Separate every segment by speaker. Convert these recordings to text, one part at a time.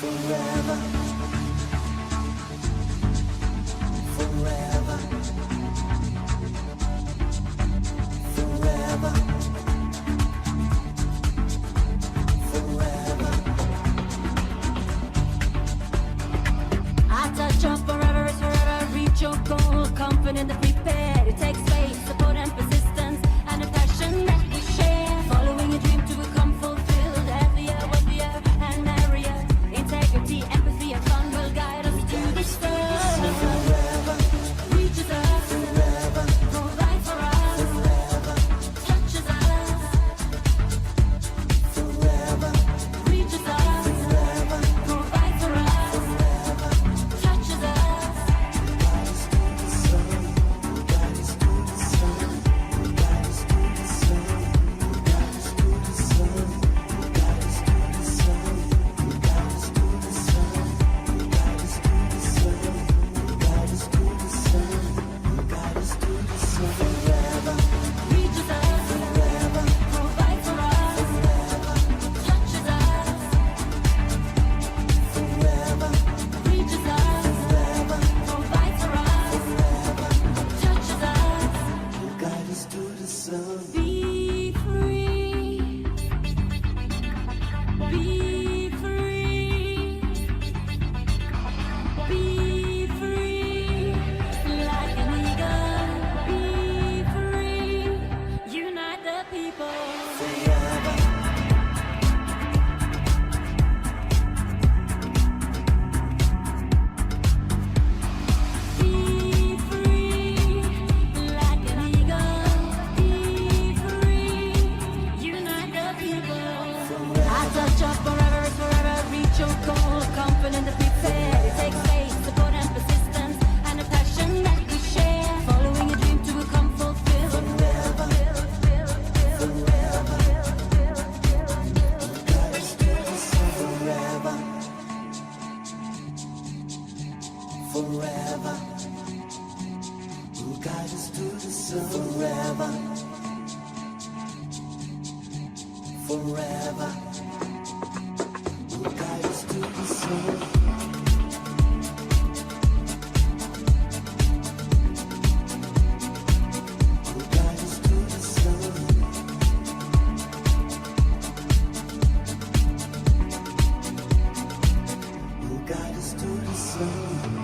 Speaker 1: forever, forever, forever, forever.
Speaker 2: I touch on forever is forever. Reach your goal, confident and prepared. It takes faith, support and persistence, and a passion that we share. Following a dream to become fulfilled, happier, wealthier, and merrier. Integrity, empathy, and fun will guide us to this
Speaker 1: Forever,
Speaker 2: reaches us,
Speaker 1: forever,
Speaker 2: provide for us,
Speaker 1: forever,
Speaker 2: touches us,
Speaker 1: forever,
Speaker 2: reaches us,
Speaker 1: forever,
Speaker 2: provide for us, touches us.
Speaker 1: guide us to the sun, guide us to the sun, guide us to the sun, guide us to the sun, guide us to the sun, guide us to the sun, guide us to the sun, guide us to the sun, guide us to the sun. Forever,
Speaker 2: Reaches us,
Speaker 1: forever,
Speaker 2: provide for us, touches us,
Speaker 1: forever,
Speaker 2: reaches us,
Speaker 1: forever,
Speaker 2: provide for us, touches us.
Speaker 1: guide us to the sun.
Speaker 2: Be free, be free, be free, like an eagle. Be free, unite the people.
Speaker 1: Forever,
Speaker 2: Be free, like an eagle. Be free, unite the people. I touch up forever is forever. Reach your goal, confident and prepared. It takes faith, support and persistence, and a passion that we share. Following a dream to become fulfilled.
Speaker 1: forever, forever, who guide us to the sun. Forever, forever, who guide us to the sun. Who guide us to the sun. Who guide us to the sun.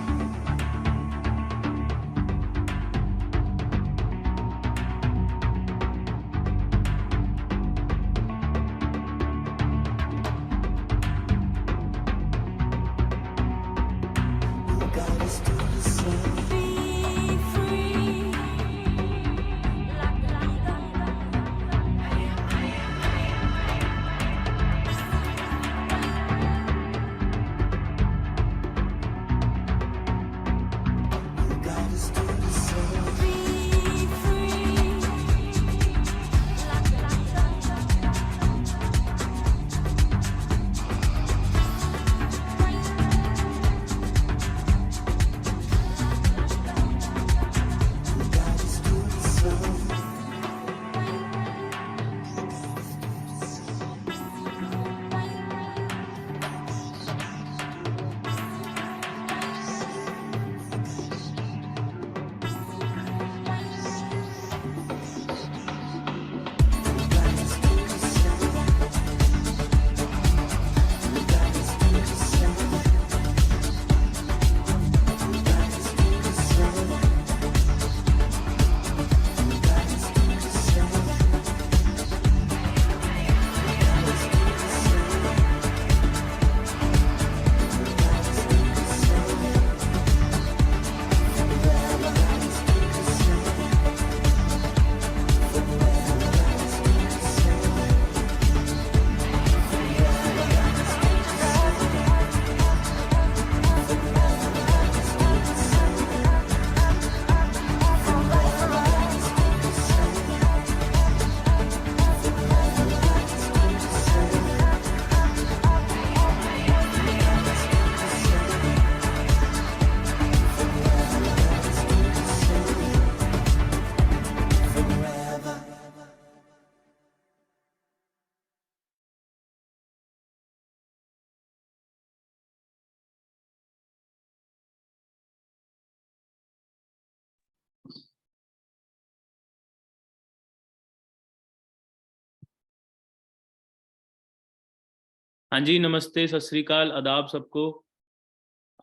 Speaker 3: हाँ जी, नमस्ते, सत श्री अकाल, आदाब सबको।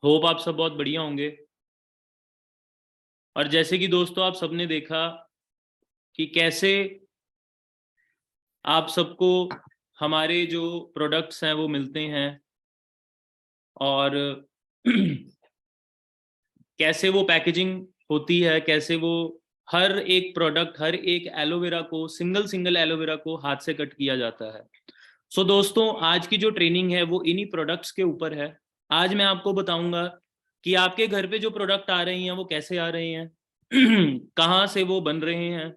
Speaker 3: Hope आप सब बहुत बढ़िया होंगे। और जैसे कि दोस्तों आप सबने देखा कि कैसे आप सबको हमारे जो प्रोडक्ट्स हैं वो मिलते हैं और कैसे वो पैकेजिंग होती है, कैसे वो हर एक प्रोडक्ट, हर एक एलोवेरा को, सिंगल सिंगल एलोवेरा को हाथ से कट किया जाता है। सो दोस्तों, आज की जो ट्रेनिंग है वो इन्हीं प्रोडक्ट्स के ऊपर है। आज मैं आपको बताऊंगा कि आपके घर पे जो प्रोडक्ट आ रहे हैं वो कैसे आ रहे हैं, कहाँ से वो बन रहे हैं,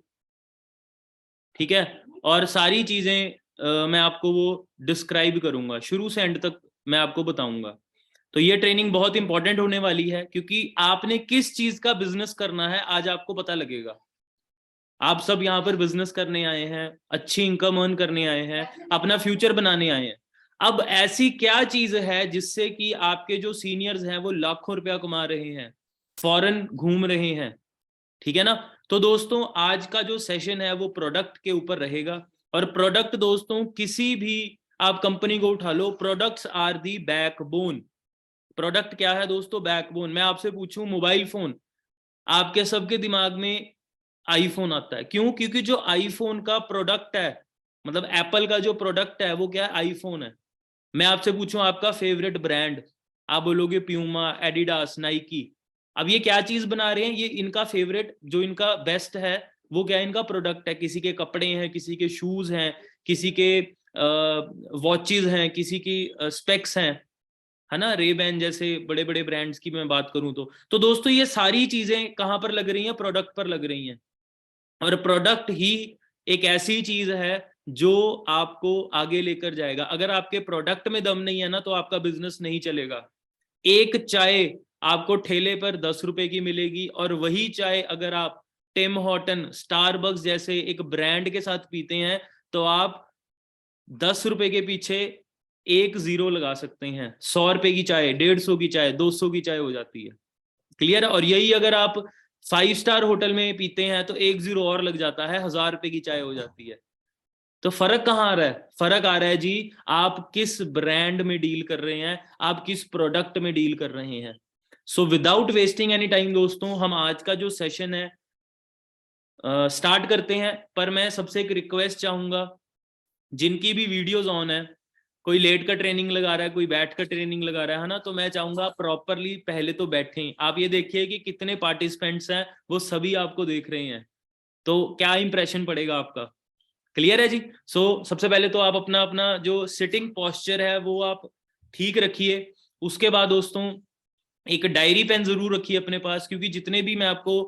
Speaker 3: ठीक है। और सारी चीजें मैं आपको वो डिस्क्राइब करूंगा, शुरू से एंड तक मैं आपको बताऊंगा। तो ये ट्रेनिंग बहुत इंपॉर्टेंट होने वाली है, क्योंकि आपने किस चीज का बिजनेस करना है आज आपको पता लगेगा। आप सब यहाँ पर बिजनेस करने आए हैं, अच्छी इनकम अर्न करने आए हैं, अपना फ्यूचर बनाने आए हैं। अब ऐसी क्या चीज है जिससे कि आपके जो सीनियर्स हैं वो लाखों रुपया कमा रहे हैं, फॉरेन घूम रहे हैं, ठीक है ना। तो दोस्तों आज का जो सेशन है वो प्रोडक्ट के ऊपर रहेगा। और प्रोडक्ट दोस्तों किसी भी आप कंपनी को उठा लो, products are the backbone. Product क्या है दोस्तों? बैकबोन। मैं आपसे पूछूं मोबाइल फोन, आपके सबके दिमाग में आईफोन आता है, क्यों? क्योंकि जो आईफोन का प्रोडक्ट है, मतलब एप्पल का जो प्रोडक्ट है वो क्या है? आईफोन है। मैं आपसे पूछूं आपका फेवरेट ब्रांड, आप बोलोगे प्यूमा, एडिडास, नाइकी। अब ये क्या चीज बना रहे हैं? ये इनका फेवरेट, जो इनका बेस्ट है वो क्या है? इनका प्रोडक्ट है। किसी के कपड़े हैं, किसी के शूज हैं, किसी के वॉचेस हैं, किसी की स्पेक्स हैं, है ना। रेबैन जैसे बड़े बड़े ब्रांड्स की मैं बात करूं तो दोस्तों ये सारी चीजें कहां पर लग रही हैं? प्रोडक्ट पर लग रही हैं। और प्रोडक्ट ही एक ऐसी चीज है जो आपको आगे लेकर जाएगा। अगर आपके प्रोडक्ट में दम नहीं है ना तो आपका बिजनेस नहीं चलेगा। एक चाय आपको ठेले पर 10 रुपए की मिलेगी, और वही चाय अगर आप टिम हॉर्टन, स्टारबक्स जैसे एक ब्रांड के साथ पीते हैं तो आप 10 रुपए के पीछे एक जीरो लगा सकते हैं। 100 रुपए की चाय, 150 की चाय, 200 की चाय हो जाती है। क्लियर है? और यही अगर आप 5 स्टार होटल में पीते हैं तो एक जीरो और लग जाता है, 1000 रुपए की चाय हो जाती है। तो फर्क कहाँ आ रहा है? फर्क आ रहा है जी, आप किस ब्रांड में डील कर रहे हैं, आप किस प्रोडक्ट में डील कर रहे हैं। So without wasting any time दोस्तों, हम आज का जो सेशन है स्टार्ट करते हैं। पर मैं सबसे एक रिक्वेस्ट चाहूंगा, जिनकी भी वीडियोस ऑन है, कोई लेट का ट्रेनिंग लगा रहा है, कोई बैठ कर ट्रेनिंग लगा रहा है ना, तो मैं चाहूंगा प्रॉपरली पहले तो बैठें। आप ये देखिए कि कितने पार्टिसिपेंट्स हैं, वो सभी आपको देख रहे हैं, तो क्या इंप्रेशन पड़ेगा आपका? क्लियर है जी? सबसे पहले तो आप अपना अपना जो सिटिंग पोस्चर है वो आप ठीक रखिए। उसके बाद दोस्तों एक डायरी पेन जरूर रखिए अपने पास, क्योंकि जितने भी मैं आपको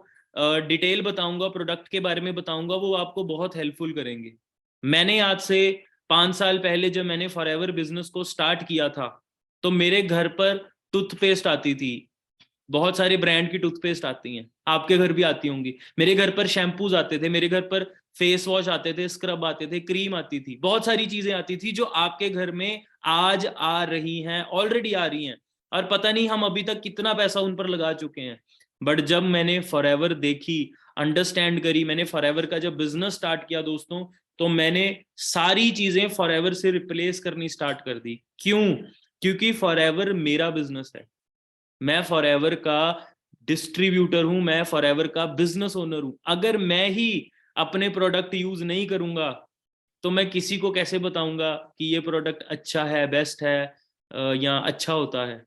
Speaker 3: डिटेल बताऊंगा, प्रोडक्ट के बारे में बताऊंगा, वो आपको बहुत हेल्पफुल करेंगे। मैंने आज से 5 साल पहले जब मैंने फॉरएवर बिजनेस को स्टार्ट किया था तो मेरे घर पर टूथपेस्ट आती थी, बहुत सारे ब्रांड की टूथपेस्ट आती हैं, आपके घर भी आती होंगी। मेरे घर पर शैम्पूज आते थे, मेरे घर पर फेस वॉश आते थे, स्क्रब आते थे, क्रीम आती थी, बहुत सारी चीजें आती थी जो आपके घर में आज आ रही हैं, ऑलरेडी आ रही हैं, और पता नहीं हम अभी तक कितना पैसा उन पर लगा चुके हैं। बट जब मैंने फॉरएवर देखी, अंडरस्टैंड करी, मैंने फॉरएवर का जब बिजनेस स्टार्ट किया दोस्तों, तो मैंने सारी चीजें फॉरएवर से रिप्लेस करनी स्टार्ट कर दी। क्यों? क्योंकि फॉरएवर मेरा बिजनेस है, मैं फॉरएवर का डिस्ट्रीब्यूटर हूं, मैं फॉरएवर का बिजनेस ओनर हूं। अगर मैं ही अपने प्रोडक्ट यूज नहीं करूंगा तो मैं किसी को कैसे बताऊंगा कि ये प्रोडक्ट अच्छा है, बेस्ट है या अच्छा होता है।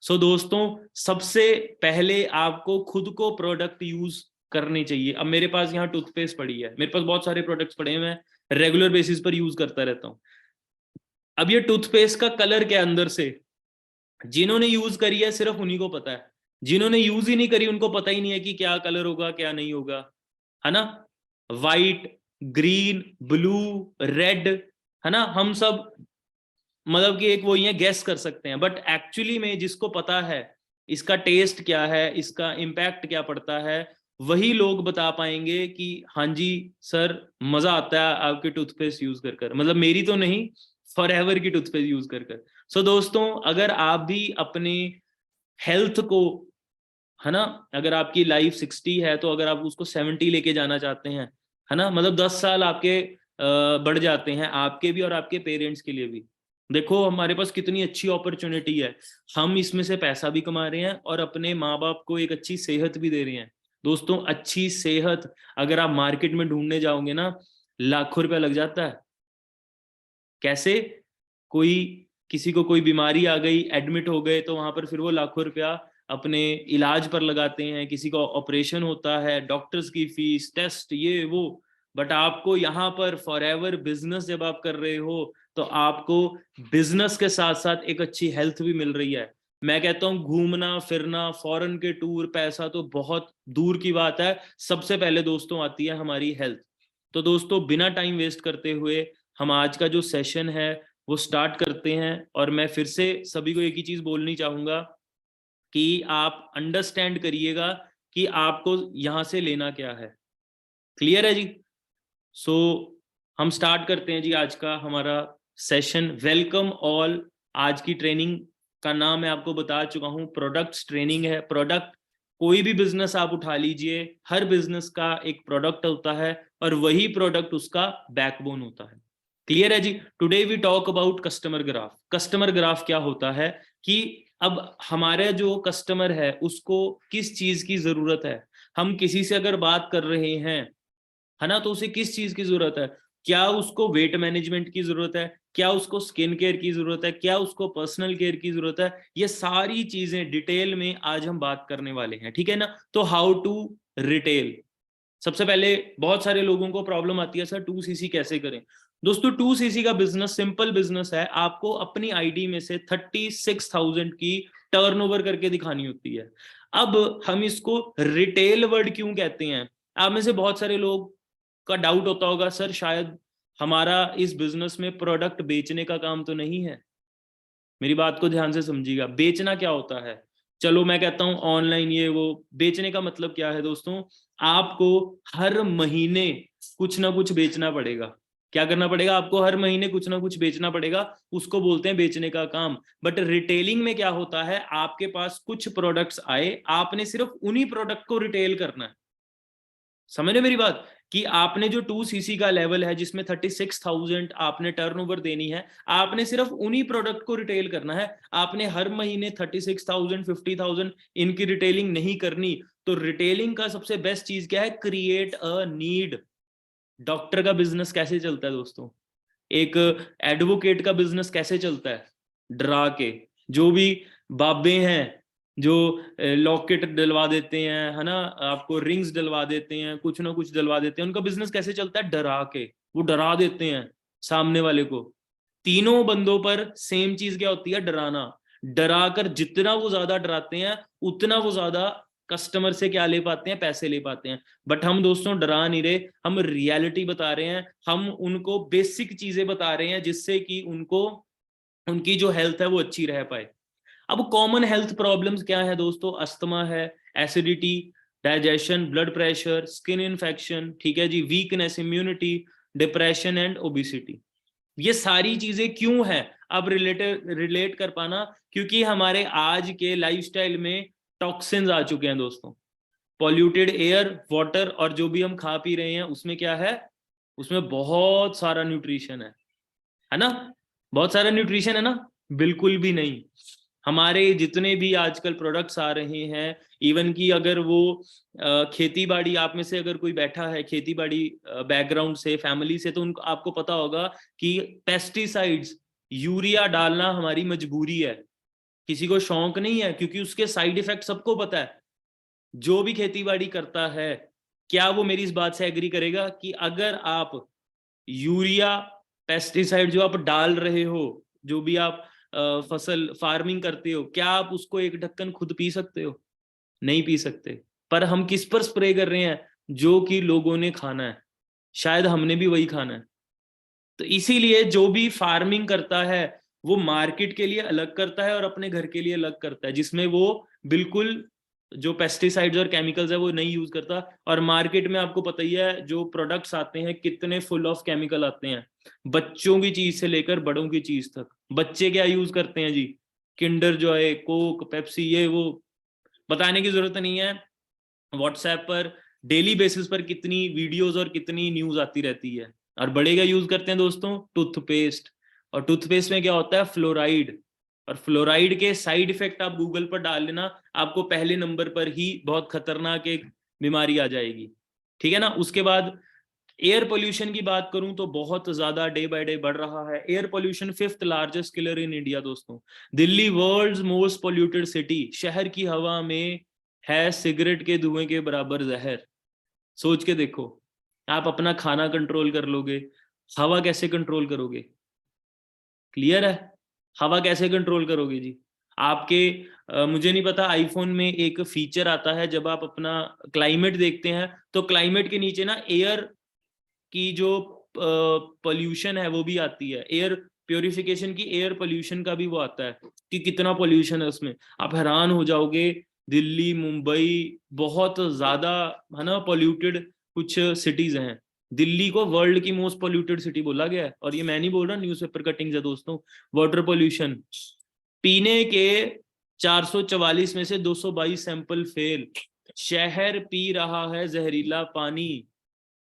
Speaker 3: दोस्तों सबसे पहले आपको खुद को प्रोडक्ट यूज करने चाहिए। अब मेरे पास यहाँ टूथपेस्ट पड़ी है, मेरे पास बहुत सारे प्रोडक्ट्स पड़े हैं, मैं रेगुलर बेसिस पर यूज करता रहता हूँ। अब ये टूथपेस्ट का कलर क्या अंदर से, जिन्होंने यूज करी है सिर्फ उन्हीं को पता है, जिन्होंने यूज ही नहीं करी उनको पता ही नहीं है कि क्या कलर होगा क्या नहीं होगा, है ना। वाइट, ग्रीन, ब्लू, रेड, है ना। हम सब मतलब कि एक वो ये गैस कर सकते हैं, बट एक्चुअली में जिसको पता है इसका टेस्ट क्या है, इसका इम्पैक्ट क्या पड़ता है, वही लोग बता पाएंगे कि हाँ जी सर मजा आता है आपके टूथपेस्ट यूज कर कर, मतलब मेरी तो नहीं, फॉरएवर की टूथपेस्ट यूज कर कर। दोस्तों अगर आप भी अपने हेल्थ को, है ना, अगर आपकी लाइफ 60 है तो अगर आप उसको 70 लेके जाना चाहते हैं, है ना, मतलब 10 साल आपके बढ़ जाते हैं, आपके भी और आपके पेरेंट्स के लिए भी। देखो हमारे पास कितनी अच्छी अपॉर्चुनिटी है, हम इसमें से पैसा भी कमा रहे हैं और अपने माँ बाप को एक अच्छी सेहत भी दे रहे हैं। दोस्तों अच्छी सेहत अगर आप मार्केट में ढूंढने जाओगे ना, लाखों रुपया लग जाता है। कैसे? कोई किसी को कोई बीमारी आ गई, एडमिट हो गए, तो वहां पर फिर वो लाखों रुपया अपने इलाज पर लगाते हैं। किसी का ऑपरेशन होता है, डॉक्टर्स की फीस, टेस्ट, ये वो। बट आपको यहाँ पर फॉरएवर बिजनेस जब आप कर रहे हो तो आपको बिजनेस के साथ साथ एक अच्छी हेल्थ भी मिल रही है। मैं कहता हूँ घूमना फिरना, फॉरेन के टूर, पैसा तो बहुत दूर की बात है, सबसे पहले दोस्तों आती है हमारी हेल्थ। तो दोस्तों बिना टाइम वेस्ट करते हुए हम आज का जो सेशन है वो स्टार्ट करते हैं। और मैं फिर से सभी को एक ही चीज बोलनी चाहूंगा कि आप अंडरस्टैंड करिएगा कि आपको यहां से लेना क्या है। क्लियर है जी? सो हम स्टार्ट करते हैं जी आज का हमारा सेशन। Welcome all. आज की ट्रेनिंग का नाम मैं आपको बता चुका हूं, प्रोडक्ट्स ट्रेनिंग है। प्रोडक्ट, कोई भी बिजनेस आप उठा लीजिए, हर बिजनेस का एक प्रोडक्ट होता है और वही प्रोडक्ट उसका बैकबोन होता है। क्लियर है जी? Today we talk about customer graph. Customer graph क्या होता है कि अब हमारे जो कस्टमर है उसको किस चीज की जरूरत है। हम किसी से अगर बात कर रहे हैं, है ना, तो उसे किस चीज की जरूरत है? क्या उसको वेट मैनेजमेंट की जरूरत है? क्या उसको स्किन केयर की जरूरत है? क्या उसको पर्सनल केयर की जरूरत है? ये सारी चीजें डिटेल में आज हम बात करने वाले हैं, ठीक है ना। तो हाउ टू रिटेल। सबसे पहले बहुत सारे लोगों को प्रॉब्लम आती है, सर 2cc कैसे करें? दोस्तों 2cc का बिजनेस सिंपल बिजनेस है। आपको अपनी आईडी में से 36,000 की टर्नओवर करके दिखानी होती है। अब हम इसको रिटेल वर्ड क्यों कहते हैं? आप में से बहुत सारे लोग का डाउट होता होगा, सर शायद हमारा इस बिजनेस में प्रोडक्ट बेचने का काम तो नहीं है। मेरी बात को ध्यान से समझिएगा, बेचना क्या होता है? चलो मैं कहता हूं ऑनलाइन ये वो। बेचने का मतलब क्या है दोस्तों? आपको हर महीने कुछ ना कुछ बेचना पड़ेगा। क्या करना पड़ेगा? आपको हर महीने कुछ ना कुछ बेचना पड़ेगा, उसको बोलते हैं बेचने का काम। बट रिटेलिंग में क्या होता है, आपके पास कुछ प्रोडक्ट्स आए, आपने सिर्फ उन्हीं प्रोडक्ट को रिटेल करना है। समझ रहे मेरी बात? कि आपने जो 2cc का लेवल है जिसमें 36,000 आपने टर्नओवर देनी है, आपने सिर्फ उन्हीं प्रोडक्ट को रिटेल करना है। आपने हर महीने 36,000 50,000 इनकी रिटेलिंग नहीं करनी। तो रिटेलिंग का सबसे बेस्ट चीज क्या है? Create a need. डॉक्टर का बिजनेस कैसे चलता है दोस्तों? एक एडवोकेट का बिजनेस कैसे चलता है? डरा के। जो भी बाबे हैं जो लॉकेट डलवा देते हैं, है ना, आपको रिंग्स डलवा देते हैं, कुछ ना कुछ डलवा देते हैं, उनका बिजनेस कैसे चलता है? डरा के। वो डरा देते हैं सामने वाले को। तीनों बंदों पर सेम चीज क्या होती है? डराना। डरा कर जितना वो ज्यादा डराते हैं उतना वो ज्यादा कस्टमर से क्या ले पाते हैं? पैसे ले पाते हैं। बट हम दोस्तों डरा नहीं रहे, हम रियलिटी बता रहे हैं। हम उनको बेसिक चीजें बता रहे हैं जिससे कि उनको उनकी जो हेल्थ है वो अच्छी रह पाए। अब कॉमन हेल्थ प्रॉब्लम्स क्या है दोस्तों? अस्थमा है, acidity, digestion, blood pressure, skin infection, ठीक है जी, weakness, immunity, depression and obesity. ये सारी चीजें क्यों है? अब रिलेट कर पाना, क्योंकि हमारे आज के लाइफस्टाइल में टॉक्सिन्स आ चुके हैं दोस्तों। पॉल्यूटेड एयर, वाटर और जो भी हम खा पी रहे हैं उसमें क्या है? उसमें बहुत सारा न्यूट्रिशन है ना? बहुत सारा न्यूट्रिशन है ना? बिल्कुल भी नहीं। हमारे जितने भी आजकल प्रोडक्ट्स आ रहे हैं, इवन कि अगर वो खेती बाड़ी, आप में से अगर कोई बैठा है खेती बाड़ी बैकग्राउंड से, फैमिली से, तो उनको आपको पता होगा कि पेस्टिसाइड्स, यूरिया डालना हमारी मजबूरी है। किसी को शौक नहीं है, क्योंकि उसके साइड इफेक्ट सबको पता है। जो भी खेती बाड़ी करता है, क्या वो मेरी इस बात से एग्री करेगा कि अगर आप यूरिया, पेस्टिसाइड जो आप डाल रहे हो, जो भी आप फसल फार्मिंग करते हो, क्या आप उसको एक ढक्कन खुद पी सकते हो? नहीं पी सकते। पर हम किस पर स्प्रे कर रहे हैं? जो कि लोगों ने खाना है, शायद हमने भी वही खाना है। तो इसीलिए जो भी फार्मिंग करता है वो मार्केट के लिए अलग करता है और अपने घर के लिए अलग करता है, जिसमें वो बिल्कुल जो पेस्टिसाइड्स और केमिकल्स है वो नहीं यूज करता। और मार्केट में आपको पता ही है जो प्रोडक्ट्स आते हैं कितने फुल ऑफ केमिकल आते हैं, बच्चों की चीज से लेकर बड़ों की चीज तक। बच्चे क्या यूज करते हैं जी? किंडर जॉय, कोक, पेप्सी, ये वो, बताने की जरूरत नहीं है। व्हाट्सएप पर डेली बेसिस पर कितनी वीडियोस और कितनी न्यूज आती रहती है। और बड़े क्या यूज करते हैं दोस्तों? टूथपेस्ट और टूथपेस्ट में क्या होता है, फ्लोराइड। और फ्लोराइड के साइड इफेक्ट आप गूगल पर डाल लेना, आपको पहले नंबर पर ही बहुत खतरनाक एक बीमारी आ जाएगी, ठीक है ना। उसके बाद एयर पोल्यूशन की बात करूं तो बहुत ज्यादा डे बाय डे बढ़ रहा है। Air pollution 5th largest killer in India दोस्तों। Delhi world's most polluted city, शहर की हवा में है सिगरेट के धुएं के बराबर जहर। सोच के देखो, आप अपना खाना कंट्रोल कर लोगे, हवा कैसे कंट्रोल करोगे? क्लियर है? हवा कैसे कंट्रोल करोगे जी? आपके मुझे नहीं पता, आईफोन में एक फीचर आता है, जब आप अपना क्लाइमेट देखते हैं तो क्लाइमेट के नीचे ना एयर की जो पोल्यूशन है वो भी आती है, एयर प्योरिफिकेशन की, एयर पोल्यूशन का भी वो आता है कि कितना पोल्यूशन है उसमें। आप हैरान हो जाओगे, दिल्ली, मुंबई बहुत ज्यादा है ना पोल्यूटेड कुछ सिटीज हैं। दिल्ली को वर्ल्ड की मोस्ट पोल्यूटेड सिटी बोला गया है, और ये मैं नहीं बोल रहा, न्यूज़पेपर कटिंग्स है दोस्तों। वाटर पोल्यूशन, पीने के 444 में से 222 सैंपल फेल। शहर पी रहा है जहरीला पानी,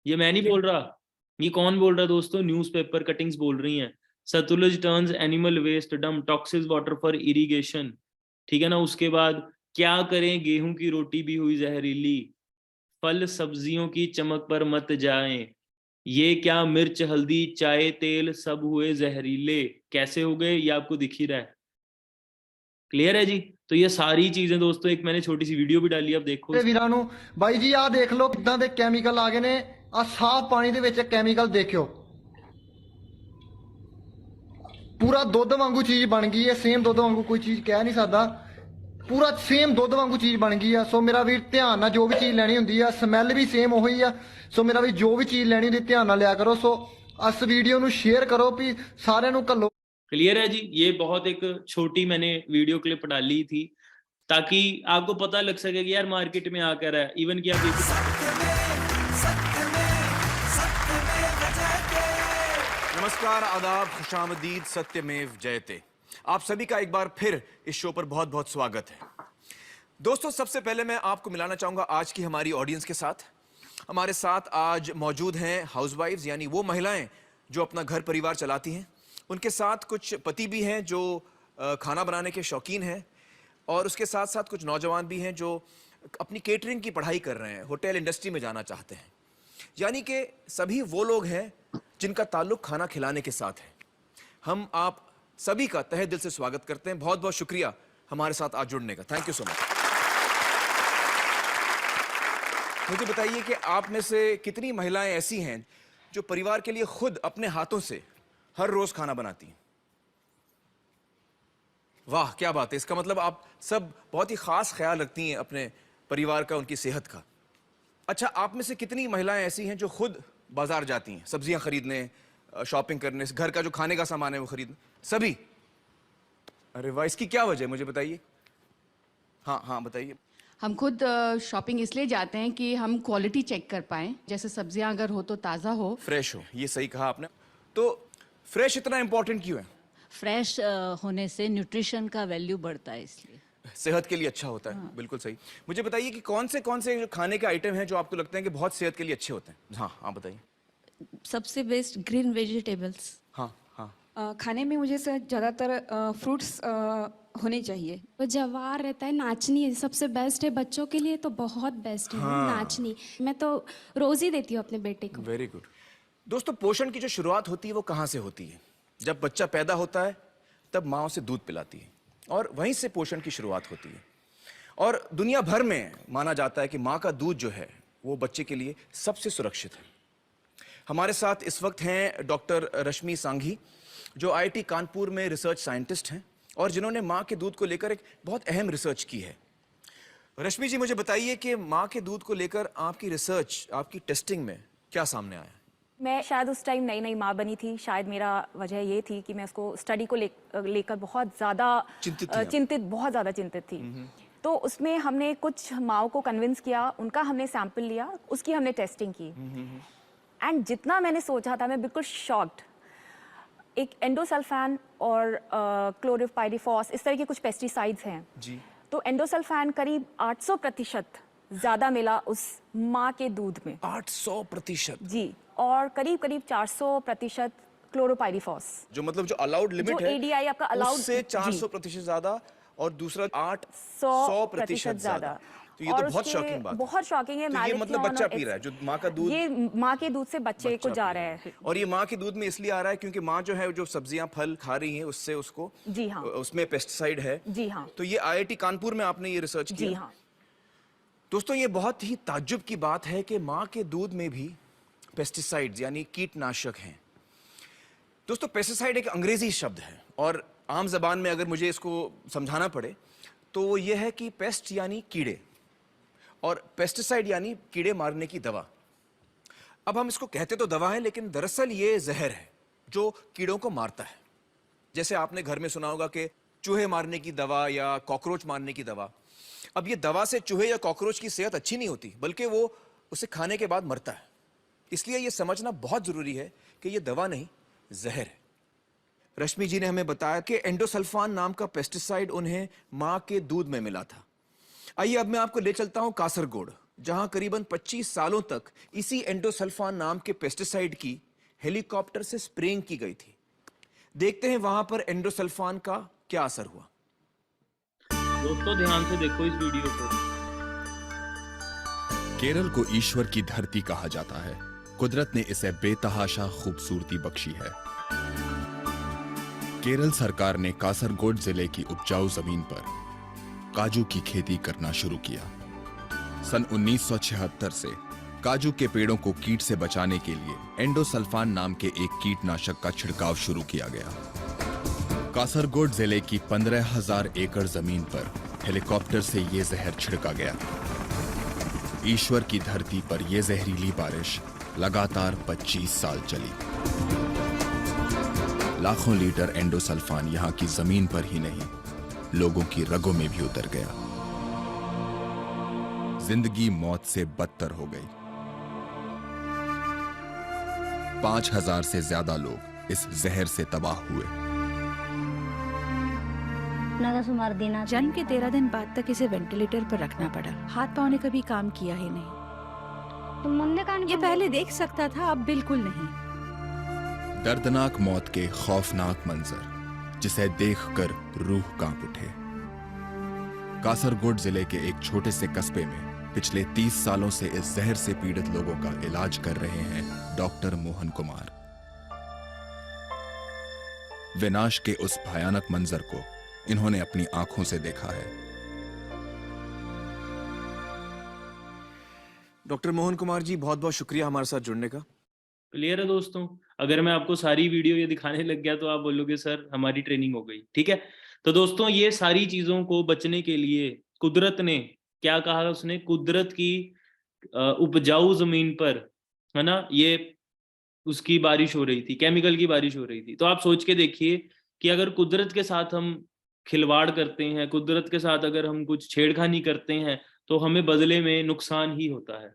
Speaker 3: ये मैं नहीं बोल रहा, ये कौन बोल रहा है दोस्तों? न्यूज़पेपर कटिंग्स बोल रही हैं। सतलुज टर्न्स एनिमल वेस्ट डम टॉक्सिक वाटर फॉर इरिगेशन, ठीक है ना। उसके बाद क्या करें, गेहूं की रोटी भी हुई जहरीली, फल सब्जियों की चमक पर मत जाएं, ये क्या मिर्च हल्दी चाय तेल सब हुए जहरीले। कैसे हो गए ये आपको दिख ही रहा है, क्लियर है जी। तो ये सारी चीजें दोस्तों, एक मैंने छोटी सी वीडियो भी डाली, अब देखो।
Speaker 4: ਤੇ ਵੀਰਾਂ ਨੂੰ ਬਾਈ ਜੀ ਆਹ ਦੇਖ ਲਓ ਕਿੱਦਾਂ ਦੇ ਕੈਮੀਕਲ ਆ ਗਏ ਨੇ। ਆ ਸਾਫ਼ ਪਾਣੀ ਦੇ ਵਿੱਚ ਕੈਮੀਕਲ ਦੇਖਿਓ, ਪੂਰਾ ਦੁੱਧ ਵਾਂਗੂ ਚੀਜ਼ ਬਣ ਗਈ ਹੈ। ਸੇਮ ਦੁੱਧ ਵਾਂਗੂ ਕੋਈ ਚੀਜ਼ ਕਹਿ ਨਹੀਂ ਸਕਦਾ, ਪੂਰਾ ਸੇਮ ਦੁੱਧ ਵਾਂਗੂ ਚੀਜ਼ ਬਣ ਗਈ ਆ। ਸੋ ਮੇਰਾ ਵੀਰ ਧਿਆਨ ਨਾਲ ਜੋ ਵੀ ਚੀਜ਼ ਲੈਣੀ ਹੁੰਦੀ ਆ, ਸਮੈਲ ਵੀ ਸੇਮ ਉਹੀ ਆ। ਸੋ ਮੇਰਾ ਵੀ ਜੋ ਵੀ ਚੀਜ਼ ਲੈਣੀ ਹੁੰਦੀ ਧਿਆਨ ਨਾਲ ਲਿਆ ਕਰੋ। ਸੋ ਇਸ ਵੀਡੀਓ ਨੂੰ ਸ਼ੇਅਰ ਕਰੋ ਵੀ ਸਾਰਿਆਂ ਨੂੰ ਘੱਲੋ।
Speaker 3: क्लियर है जी। ये बहुत एक छोटी मैंने वीडियो क्लिप डाली थी ताकि आपको पता लग सके कि यार मार्केट में आ कर रहा है। इवन कि आप
Speaker 5: नमस्कार, आदाब, खुशामदीद, सत्यमेव जयते। आप सभी का एक बार फिर इस शो पर बहुत बहुत स्वागत है। दोस्तों, सबसे पहले मैं आपको मिलाना चाहूंगा आज की हमारी ऑडियंस के साथ। हमारे साथ आज मौजूद हैं हाउसवाइफ्स, यानी वो महिलाएं जो अपना घर परिवार चलाती हैं। उनके साथ कुछ पति भी हैं जो खाना बनाने के शौकीन हैं, और उसके साथ साथ कुछ नौजवान भी हैं जो अपनी केटरिंग की पढ़ाई कर रहे हैं, होटल इंडस्ट्री में जाना चाहते हैं। यानी कि सभी वो लोग हैं जिनका ताल्लुक खाना खिलाने के साथ है। हम आप सभी का तहे दिल से स्वागत करते हैं। बहुत बहुत शुक्रिया हमारे साथ आज जुड़ने का। Thank you so much. मुझे बताइए कि आप में से कितनी महिलाएं ऐसी हैं जो परिवार के लिए खुद अपने हाथों से हर रोज खाना बनाती हैं? वाह, क्या बात है। इसका मतलब आप सब बहुत ही खास ख्याल रखती हैं अपने परिवार का, उनकी सेहत का। अच्छा, आप में से कितनी महिलाएं ऐसी हैं जो खुद बाजार जाती हैं सब्जियां खरीदने, शॉपिंग करने, घर का जो खाने का सामान है वो खरीदने? सभी? अरे वाह, इसकी क्या वजह है, मुझे बताइए। हाँ हाँ बताइए।
Speaker 6: हम खुद शॉपिंग इसलिए जाते हैं कि हम क्वालिटी चेक कर पाएं, जैसे सब्जियां अगर हो तो ताज़ा हो,
Speaker 5: फ्रेश हो, ये सही कहा आपने। तो फ्रेश इतना इंपॉर्टेंट क्यों है?
Speaker 7: फ्रेश होने से न्यूट्रिशन का वैल्यू बढ़ता है, इसलिए
Speaker 5: सेहत के लिए अच्छा होता है। हाँ। बिल्कुल सही। मुझे बताइए कि कौन से जो खाने के आइटम हैं जो आपको लगते हैं कि बहुत सेहत के लिए अच्छे होते हैं? हाँ हाँ बताइए।
Speaker 8: सबसे बेस्ट ग्रीन वेजिटेबल्स।
Speaker 5: हाँ हाँ।
Speaker 8: खाने में मुझे ज़्यादातर फ्रूट्स होने चाहिए।
Speaker 9: वो जवार रहता है, नाचनी सबसे बेस्ट है बच्चों के लिए, तो बहुत बेस्ट है।
Speaker 5: हाँ।
Speaker 9: नाचनी मैं तो रोज ही देती हूँ अपने बेटे को।
Speaker 5: Very good. दोस्तों, पोषण की जो शुरुआत होती है वो कहाँ से होती है? जब बच्चा पैदा होता है तब माँ उसे दूध पिलाती है, और वहीं से पोषण की शुरुआत होती है। और दुनिया भर में माना जाता है कि माँ का दूध जो है वो बच्चे के लिए सबसे सुरक्षित है। हमारे साथ इस वक्त हैं डॉक्टर रश्मि सांघी, जो IIT कानपुर में रिसर्च साइंटिस्ट हैं और जिन्होंने माँ के दूध को लेकर एक बहुत अहम रिसर्च की है। रश्मि जी, मुझे बताइए कि माँ के दूध को लेकर आपकी रिसर्च, आपकी टेस्टिंग में क्या सामने आया?
Speaker 10: मैं शायद उस टाइम नई नई माँ बनी थी, शायद मेरा वजह ये थी कि मैं उसको स्टडी को लेकर बहुत ज़्यादा बहुत ज़्यादा चिंतित थी। तो उसमें हमने कुछ माँओं को कन्विंस किया, उनका हमने सैंपल लिया, उसकी हमने टेस्टिंग की, एंड जितना मैंने सोचा था मैं बिल्कुल शॉक्ड। एक एंडोसल्फान और क्लोरिपाइरिफॉस, इस तरह के कुछ पेस्टिसाइड्स हैं जी। तो एंडोसल्फान करीब 800% ज़्यादा मिला उस माँ के दूध में।
Speaker 5: 800%
Speaker 10: जी। और करीब करीब 400% क्लोरोपाइरीफॉस,
Speaker 5: जो मतलब जो अलाउड लिमिट
Speaker 10: जो
Speaker 5: है
Speaker 10: ADI आपका अलाउड
Speaker 5: उससे 400% ज्यादा, और दूसरा
Speaker 10: 100%
Speaker 5: ज्यादा। तो ये तो बहुत शॉकिंग बात है।
Speaker 10: बहुत शॉकिंग है।
Speaker 5: तो ये मतलब बच्चा पी रहा है, जो माँ का दूध,
Speaker 10: ये माँ के दूध से बच्चे को जा रहा है।
Speaker 5: और ये माँ के दूध में इसलिए आ रहा है क्योंकि माँ जो है, जो सब्जियां फल खा रही है, उससे उसको,
Speaker 10: जी हाँ,
Speaker 5: उसमें पेस्टिसाइड है।
Speaker 10: जी हाँ।
Speaker 5: तो ये IIT कानपुर में आपने ये रिसर्च किया?
Speaker 10: जी हाँ।
Speaker 5: दोस्तों, ये बहुत ही ताज्जुब की बात है कि माँ के दूध में भी पेस्टिसाइड्स यानी कीटनाशक हैं। दोस्तों, पेस्टिसाइड एक अंग्रेजी शब्द है, और आम जबान में अगर मुझे इसको समझाना पड़े तो वो ये है कि पेस्ट यानी कीड़े, और पेस्टिसाइड यानी कीड़े मारने की दवा। अब हम इसको कहते तो दवा है, लेकिन दरअसल ये जहर है जो कीड़ों को मारता है। जैसे आपने घर में सुना होगा कि चूहे मारने की दवा या कॉकरोच मारने की दवा। अब ये दवा से चूहे या कॉकरोच की सेहत अच्छी नहीं होती, बल्कि वो उसे खाने के बाद मरता है। इसलिए ये समझना बहुत जरूरी है कि ये दवा नहीं, जहर है। रश्मि जी ने हमें बताया कि एंडोसल्फान नाम का पेस्टिसाइड उन्हें मां के दूध में मिला था। आइए अब मैं आपको ले चलता हूं कासरगोड, जहां करीबन 25 सालों तक इसी एंडोसल्फान नाम के पेस्टिसाइड की हेलीकॉप्टर से स्प्रेइंग की गई थी। देखते हैं वहां पर एंडोसल्फान का क्या असर हुआ।
Speaker 3: दोस्तों ध्यान से देखो इस वीडियो को।
Speaker 11: केरल को ईश्वर की धरती कहा जाता है। कुदरत ने इसे बेतहाशा खूबसूरती बख्शी है। केरल सरकार ने कासरगोड जिले की उपजाऊ जमीन पर काजू की खेती करना शुरू किया। सन 1976 से काजू के पेड़ों को कीट से बचाने के लिए एंडोसल्फान नाम के एक कीटनाशक का छिड़काव शुरू किया गया। कासरगोड जिले की 15,000 एकड़ जमीन पर हेलीकॉप्टर से यह जहर छिड़का गया। ईश्वर की धरती पर यह जहरीली बारिश लगातार 25 साल चली। लाखों लीटर एंडोसल्फान यहां की जमीन पर ही नहीं, लोगों की रगों में भी उतर गया। जिंदगी मौत से बदतर हो गई। 5,000 से ज्यादा लोग इस जहर से तबाह हुए।
Speaker 12: जन्म के 13 दिन बाद तक इसे वेंटिलेटर पर रखना पड़ा। हाथ पांव ने कभी काम किया ही नहीं। ये पहले देख सकता था, अब बिल्कुल नहीं।
Speaker 11: दर्दनाक मौत के खौफनाक मंजर, जिसे देखकर रूह कांप उठे। कासरगोड जिले के एक छोटे से कस्बे में पिछले 30 सालों से इस जहर से पीड़ित लोगों का इलाज कर रहे हैं डॉक्टर मोहन कुमार। विनाश के उस भयानक मंजर को इन्होंने अपनी आंखों से देखा है।
Speaker 5: डॉक्टर मोहन कुमार जी, बहुत बहुत शुक्रिया हमारे साथ जुड़ने का।
Speaker 3: क्लियर है दोस्तों? अगर मैं आपको सारी वीडियो ये दिखाने लग गया तो आप बोलोगे सर हमारी ट्रेनिंग हो गई। ठीक है, तो दोस्तों ये सारी चीजों को बचने के लिए कुदरत ने क्या कहा, उसने कुदरत की उपजाऊ जमीन पर, है ना, ये उसकी बारिश हो रही थी, केमिकल की बारिश हो रही थी। तो आप सोच के देखिए कि अगर कुदरत के साथ हम खिलवाड़ करते हैं, कुदरत के साथ अगर हम कुछ छेड़खानी करते हैं तो हमें बदले में नुकसान ही होता है।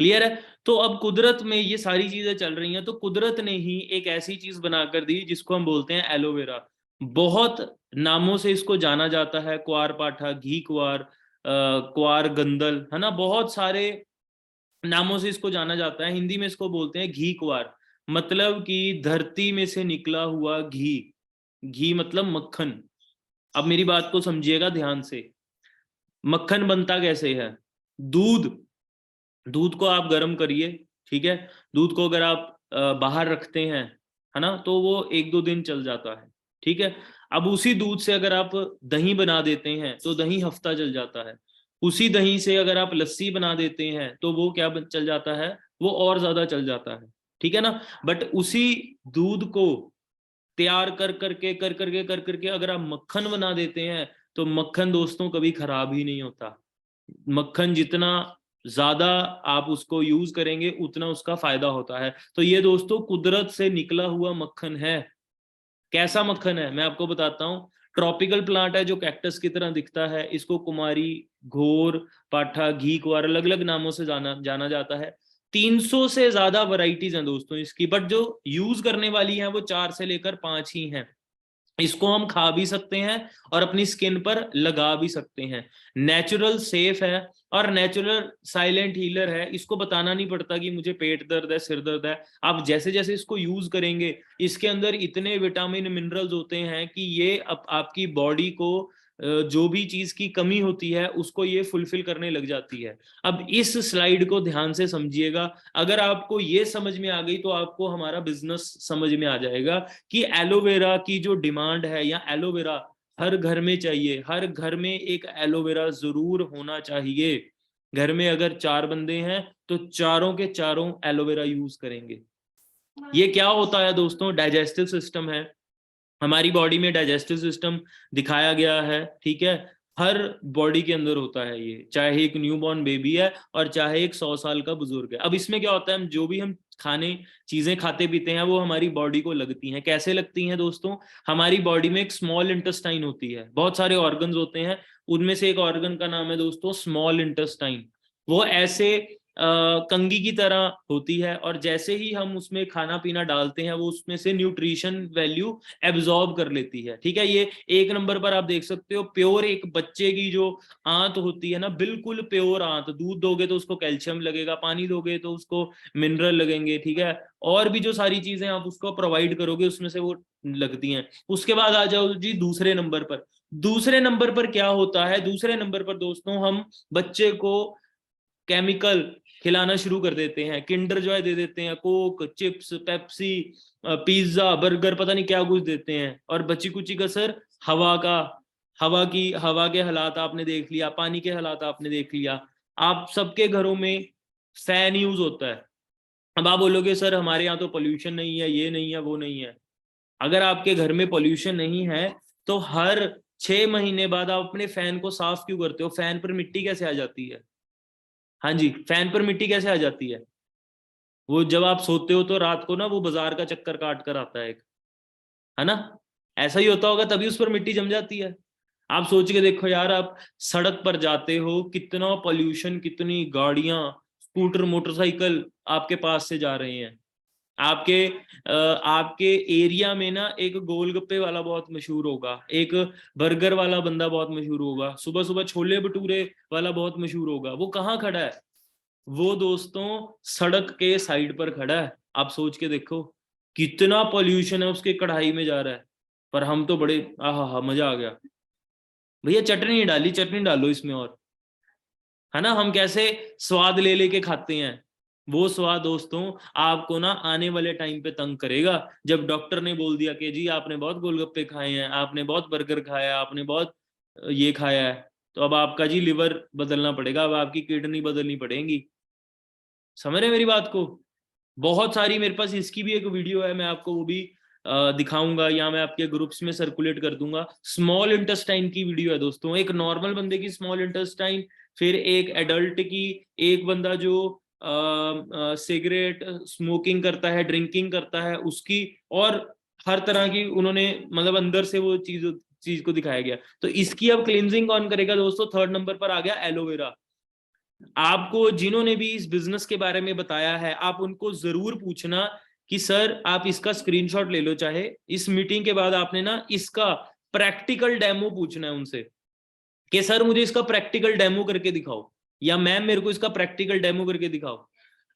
Speaker 3: क्लियर है? तो अब कुदरत में ये सारी चीजें चल रही हैं, तो कुदरत ने ही एक ऐसी चीज बनाकर दी जिसको हम बोलते हैं एलोवेरा। बहुत नामों से इसको जाना जाता है, क्वार पाठा, घी क्वार, क्वार गंदल, है ना, बहुत सारे नामों से इसको जाना जाता है। हिंदी में इसको बोलते हैं घी क्वार, मतलब कि धरती में से निकला हुआ घी। घी मतलब मक्खन। अब मेरी बात को समझिएगा ध्यान से। मक्खन बनता कैसे है? दूध को आप गर्म करिए, ठीक है, दूध को अगर आप बाहर रखते हैं, है ना, तो वो 1-2 दिन चल जाता है। ठीक है, अब उसी दूध से अगर आप दही बना देते हैं तो दही हफ्ता चल जाता है। उसी दही से अगर आप लस्सी बना देते हैं तो वो क्या चल जाता है, वो और ज्यादा चल जाता है। ठीक है ना, बट उसी दूध को तैयार कर करके अगर आप मक्खन बना देते हैं तो मक्खन दोस्तों कभी खराब ही नहीं होता। मक्खन जितना ज्यादा आप उसको यूज करेंगे उतना उसका फायदा होता है। तो ये दोस्तों कुदरत से निकला हुआ मक्खन है। कैसा मक्खन है मैं आपको बताता हूँ। ट्रॉपिकल प्लांट है जो कैक्टस की तरह दिखता है। इसको कुमारी, घोर, पाठा, घी क्वार अलग अलग नामों से जाना जाता है। 300 से ज्यादा वैरायटीज हैं दोस्तों इसकी, बट जो यूज करने वाली हैं वो 4 से लेकर 5 ही हैं। इसको हम खा भी सकते हैं और अपनी स्किन पर लगा भी सकते हैं। नेचुरल सेफ है और नेचुरल साइलेंट हीलर है। इसको बताना नहीं पड़ता कि मुझे पेट दर्द है, सिर दर्द है। आप जैसे जैसे इसको यूज करेंगे, इसके अंदर इतने विटामिन मिनरल्स होते हैं कि ये आपकी बॉडी को जो भी चीज की कमी होती है उसको ये फुलफिल करने लग जाती है। अब इस स्लाइड को ध्यान से समझिएगा। अगर आपको ये समझ में आ गई तो आपको हमारा बिजनेस समझ में आ जाएगा कि एलोवेरा की जो डिमांड है, या एलोवेरा हर घर में चाहिए। हर घर में एक एलोवेरा जरूर होना चाहिए। घर में अगर 4 बंदे हैं तो चारों के चारों एलोवेरा यूज करेंगे। ये क्या होता है दोस्तों? डाइजेस्टिव सिस्टम है। हमारी बॉडी में डाइजेस्टिव सिस्टम दिखाया गया है, ठीक है। हर बॉडी के अंदर होता है ये, चाहे एक न्यूबॉर्न बेबी है और चाहे एक 100 साल का बुजुर्ग है। अब इसमें क्या होता है, जो भी हम चीजें खाते पीते हैं वो हमारी बॉडी को लगती हैं। कैसे लगती हैं दोस्तों? हमारी बॉडी में एक स्मॉल इंटेस्टाइन होती है, बहुत सारे ऑर्गन्स होते हैं, उनमें से एक ऑर्गन का नाम है दोस्तों स्मॉल इंटेस्टाइन। वो ऐसे कंघी की तरह होती है और जैसे ही हम उसमें खाना पीना डालते हैं वो उसमें से न्यूट्रिशन वैल्यू एब्जॉर्ब कर लेती है, ठीक है। ये 1 नंबर पर आप देख सकते हो। प्योर एक बच्चे की जो आंत होती है ना, बिल्कुल प्योर आंत। दूध दोगे तो उसको कैल्शियम लगेगा, पानी दोगे तो उसको मिनरल लगेंगे, ठीक है। और भी जो सारी चीजें आप उसको प्रोवाइड करोगे उसमें से वो लगती हैं। उसके बाद आ जाओ जी दूसरे नंबर पर। दूसरे नंबर पर क्या होता है? दूसरे नंबर पर दोस्तों हम बच्चे को केमिकल खिलाना शुरू कर देते हैं। किंडर जॉय दे देते हैं, Coke, chips, Pepsi, pizza, burger, पता नहीं क्या कुछ देते हैं। और बच्ची कुची का सर हवा के हालात आपने देख लिया, पानी के हालात आपने देख लिया। आप सबके घरों में फैन यूज होता है। अब आप बोलोगे सर हमारे यहाँ तो पोल्यूशन नहीं है, ये नहीं है, वो नहीं है। अगर आपके घर में पोल्यूशन नहीं है तो हर 6 महीने बाद आप अपने फैन को साफ क्यों करते हो? फैन पर मिट्टी कैसे आ जाती है? हाँ जी, फैन पर मिट्टी कैसे आ जाती है? वो जब आप सोते हो तो रात को ना वो बाजार का चक्कर काट कर आता है एक, है ना? ऐसा ही होता होगा, तभी उस पर मिट्टी जम जाती है। आप सोच के देखो यार, आप सड़क पर जाते हो, कितना पोल्यूशन, कितनी गाड़ियां, स्कूटर, मोटरसाइकिल आपके पास से जा रहे हैं। आपके एरिया में ना एक गोलगप्पे वाला बहुत मशहूर होगा, एक बर्गर वाला बंदा बहुत मशहूर होगा, सुबह सुबह छोले भटूरे वाला बहुत मशहूर होगा। वो कहाँ खड़ा है? वो दोस्तों सड़क के साइड पर खड़ा है। आप सोच के देखो कितना पोल्यूशन है उसके कढ़ाई में जा रहा है। पर हम तो बड़े आहा मजा आ गया भैया, चटनी डाली, चटनी डालो इसमें और, है ना। हम कैसे स्वाद ले लेके खाते हैं। वो स्वाद दोस्तों आपको ना आने वाले टाइम पे तंग करेगा। जब डॉक्टर ने बोल दिया कि जी आपने बहुत गोलगप्पे खाए हैं, आपने बहुत बर्गर खाया, आपने बहुत ये खाया है, तो अब आपका जी लिवर बदलना पड़ेगा, अब आपकी किडनी बदलनी पड़ेगी। समझ रहे मेरी बात को? बहुत सारी मेरे पास इसकी भी एक वीडियो है, मैं आपको वो भी दिखाऊंगा, या मैं आपके ग्रुप्स में सर्कुलेट कर दूंगा। स्मॉल इंटेस्टाइन की वीडियो है दोस्तों, एक नॉर्मल बंदे की स्मॉल इंटेस्टाइन, फिर एक एडल्ट की, एक बंदा जो सिगरेट स्मोकिंग करता है, ड्रिंकिंग करता है उसकी, और हर तरह की उन्होंने मतलब अंदर से वो चीज को दिखाया गया। तो इसकी अब क्लींजिंग कौन करेगा दोस्तों? 3rd नंबर पर आ गया एलोवेरा। आपको जिन्होंने भी इस बिजनेस के बारे में बताया है, आप उनको जरूर पूछना कि सर आप इसका स्क्रीनशॉट ले लो। चाहे इस मीटिंग के बाद आपने ना इसका प्रैक्टिकल डेमो पूछना है उनसे कि सर मुझे इसका प्रैक्टिकल डेमो करके दिखाओ, या मैम मेरे को इसका प्रैक्टिकल डेमो करके दिखाओ।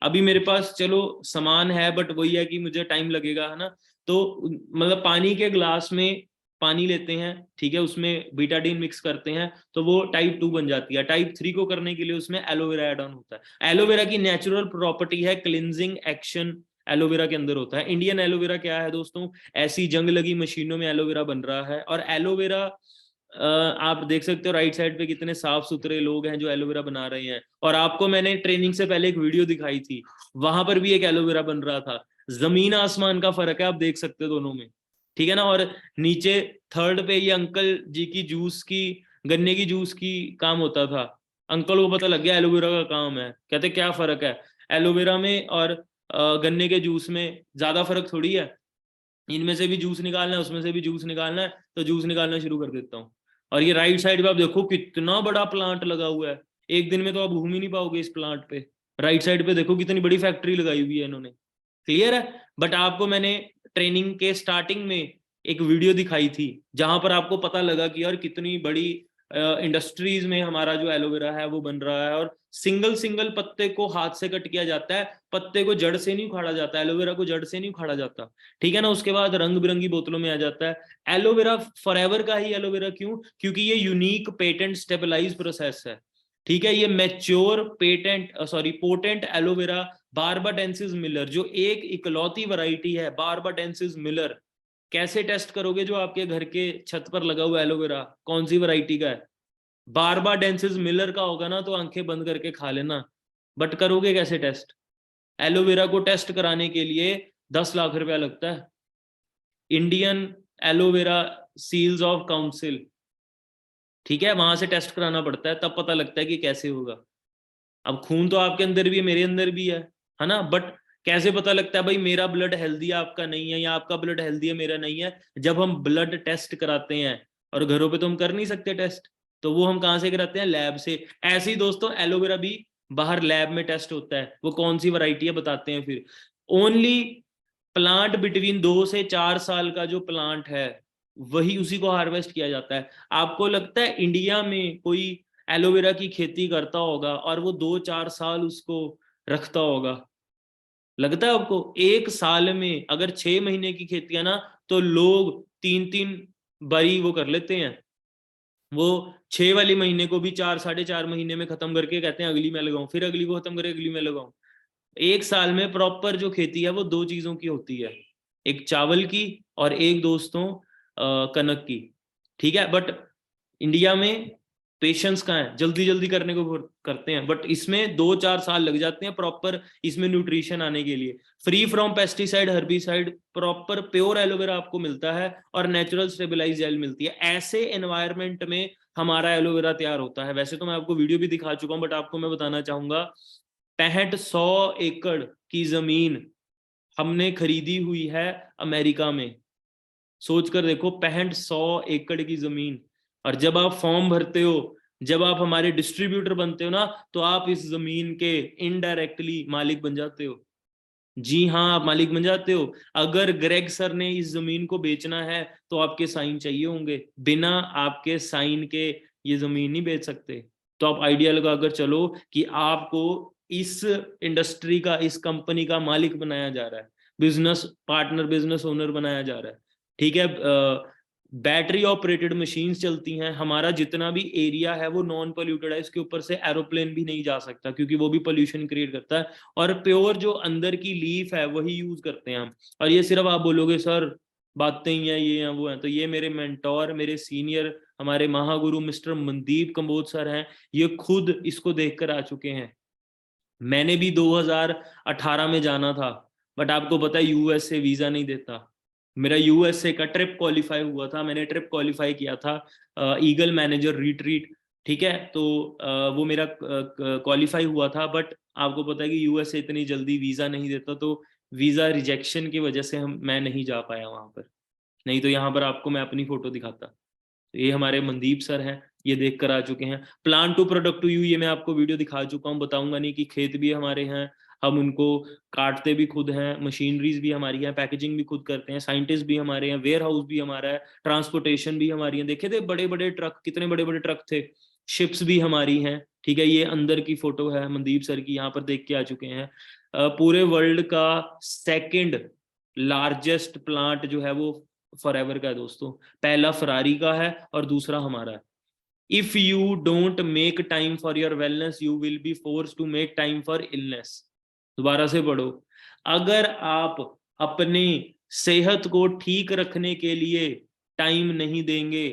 Speaker 3: अभी मेरे पास चलो सामान है, बट वही है कि मुझे टाइम लगेगा, है ना। तो मतलब पानी के ग्लास में पानी लेते हैं, ठीक है, उसमें बीटाडीन मिक्स करते हैं तो वो टाइप 2 बन जाती है। टाइप 3 को करने के लिए उसमें एलोवेरा एड ऑन होता है। एलोवेरा की नेचुरल प्रॉपर्टी है क्लिनजिंग एक्शन, एलोवेरा के अंदर होता है। इंडियन एलोवेरा क्या है दोस्तों? ऐसी जंग लगी मशीनों में एलोवेरा बन रहा है। और एलोवेरा आप देख सकते हो राइट साइड पे कितने साफ सुथरे लोग हैं जो एलोवेरा बना रहे हैं। और आपको मैंने ट्रेनिंग से पहले एक वीडियो दिखाई थी, वहां पर भी एक एलोवेरा बन रहा था। जमीन आसमान का फर्क है, आप देख सकते हो दोनों में, ठीक है ना। और नीचे 3rd पे ये अंकल जी की जूस की, गन्ने की जूस की काम होता था। अंकल को पता लग गया एलोवेरा का काम है, कहते क्या फर्क है एलोवेरा में और गन्ने के जूस में? ज्यादा फर्क थोड़ी है। इनमें से भी जूस निकालना है, उसमें से भी जूस निकालना है, तो जूस निकालना शुरू कर देता हूँ। और ये राइट साइड पे आप देखो कितना बड़ा प्लांट लगा हुआ है, एक दिन में तो आप घूम ही नहीं पाओगे इस प्लांट पे। राइट साइड पे देखो कितनी बड़ी फैक्ट्री लगाई हुई है इन्होंने। क्लियर है? बट आपको मैंने ट्रेनिंग के स्टार्टिंग में एक वीडियो दिखाई थी जहां पर आपको पता लगा कि यार कितनी बड़ी इंडस्ट्रीज में हमारा जो एलोवेरा है वो बन रहा है, और सिंगल सिंगल पत्ते को हाथ से कट किया जाता है, पत्ते को जड़ से नहीं उखाड़ा जाता, एलोवेरा को जड़ से नहीं उखाड़ा जाता, ठीक है ना। उसके बाद रंग बिरंगी बोतलों में आ जाता है एलोवेरा। फॉरएवर का ही एलोवेरा क्यों? क्योंकि ये यूनिक पेटेंट स्टेबलाइज प्रोसेस है, ठीक है। ये mature potent aloe vera barbadensis Miller, जो एक इकलौती वैरायटी है बारबाडेंसिस मिलर। कैसे टेस्ट करोगे? जो आपके घर के छत पर लगा हुआ एलोवेरा कौन सी वैरायटी का है? बारबाडेंसिस मिलर का होगा ना, तो आंखें बंद करके खा लेना। बट करोगे कैसे टेस्ट? एलोवेरा को टेस्ट कराने के लिए 10 लाख रुपया लगता है। Indian aloe vera seals of council, ठीक है, वहां से टेस्ट कराना पड़ता है, तब पता लगता है कि कैसे होगा। अब खून तो आपके अंदर भी है, मेरे अंदर भी है ना। बट कैसे पता लगता है भाई मेरा ब्लड हेल्दी है आपका नहीं है, या आपका ब्लड हेल्दी है मेरा नहीं है? जब हम ब्लड टेस्ट कराते हैं, और घरों पे तो हम कर नहीं सकते टेस्ट, तो वो हम कहाँ से कराते हैं? लैब से। ऐसे ही दोस्तों एलोवेरा भी बाहर लैब में टेस्ट होता है। वो कौन सी वैरायटी है बताते हैं फिर। ओनली प्लांट बिटवीन 2 से 4 साल का जो प्लांट है वही, उसी को हार्वेस्ट किया जाता है। आपको लगता है इंडिया में कोई एलोवेरा की खेती करता होगा और वो 2-4 साल उसको रखता होगा? लगता है आपको? एक साल में अगर 6 महीने की खेती है ना, तो लोग 3-3 बारी वो कर लेते हैं। वो 6 वाली महीने को भी 4-4.5 महीने में खत्म करके कहते हैं अगली मैं लगाऊं, फिर अगली को खत्म करके अगली मैं लगाऊं। एक साल में प्रॉपर जो खेती है वो 2 चीजों की होती है, एक चावल की और एक दोस्तों कनक की, ठीक है। बट इंडिया में पेशेंस कहाँ है? जल्दी जल्दी करने को करते हैं, बट इसमें 2-4 साल लग जाते हैं प्रॉपर इसमें न्यूट्रिशन आने के लिए। Free from pesticide, herbicide, proper pure aloe vera आपको मिलता है और नेचुरल स्टेबलाइज जेल मिलती है। ऐसे एनवायरनमेंट में हमारा एलोवेरा तैयार होता है। वैसे तो मैं आपको वीडियो भी दिखा चुका हूं, बट आपको मैं बताना चाहूंगा 6500 एकड़ की जमीन हमने खरीदी हुई है अमेरिका में। सोच कर देखो, 6500 एकड़ की जमीन। और जब आप फॉर्म भरते हो, जब आप हमारे डिस्ट्रीब्यूटर बनते हो ना, तो आप इस जमीन के इनडायरेक्टली मालिक बन जाते हो। जी हाँ, आप मालिक बन जाते हो। अगर ग्रेग सर ने इस जमीन को बेचना है तो आपके साइन चाहिए होंगे, बिना आपके साइन के ये जमीन नहीं बेच सकते। तो आप आइडिया लगा कर चलो कि आपको इस इंडस्ट्री का, इस कंपनी का मालिक बनाया जा रहा है, बिजनेस पार्टनर, बिजनेस ओनर बनाया जा रहा है, ठीक है। बैटरी ऑपरेटेड मशीन्स चलती हैं। हमारा जितना भी एरिया है वो नॉन पोल्यूटेड है, इसके ऊपर से एरोप्लेन भी नहीं जा सकता क्योंकि वो भी पोल्यूशन क्रिएट करता है। और प्योर जो अंदर की लीफ है वही यूज करते हैं हम। और ये सिर्फ आप बोलोगे सर बातें ही हैं, ये हैं वो हैं, तो ये मेरे मेंटोर, मेरे सीनियर, हमारे महागुरु मिस्टर मनदीप कंबोज सर हैं, ये खुद इसको देख कर आ चुके हैं। मैंने भी 2018 में जाना था, बट आपको पता है यूएसए वीजा नहीं देता। मेरा यूएसए का ट्रिप क्वालिफाई हुआ था, मैंने ट्रिप क्वालिफाई किया था ईगल मैनेजर रिट्रीट, ठीक है। तो वो मेरा क्वालिफाई हुआ था, बट आपको पता है कि यूएसए इतनी जल्दी वीजा नहीं देता, तो वीजा रिजेक्शन की वजह से मैं नहीं जा पाया वहां पर। नहीं तो यहाँ पर आपको मैं अपनी फोटो दिखाता। तो ये हमारे मनदीप सर हैं, ये देख कर आ चुके हैं। Plant to product to you, ये मैं आपको वीडियो दिखा चुका हूँ, बताऊंगा नहीं कि खेत भी हमारे हैं, हम उनको काटते भी खुद हैं, मशीनरीज भी हमारी है, पैकेजिंग भी खुद करते हैं, साइंटिस्ट भी हमारे हैं, वेयर हाउस भी हमारा है, ट्रांसपोर्टेशन भी हमारी है। देखे थे बड़े बड़े ट्रक, कितने बड़े बड़े ट्रक थे, शिप्स भी हमारी हैं, ठीक है। ये अंदर की फोटो है मनदीप सर की, यहाँ पर देख के आ चुके हैं। पूरे वर्ल्ड का 2nd लार्जेस्ट प्लांट जो है वो फॉरएवर का है दोस्तों। पहला फरारी का है और दूसरा हमारा है। If you don't make time for your wellness, you will be forced to make time for illness. दोबारा से पढ़ो, अगर आप अपनी सेहत को ठीक रखने के लिए टाइम नहीं देंगे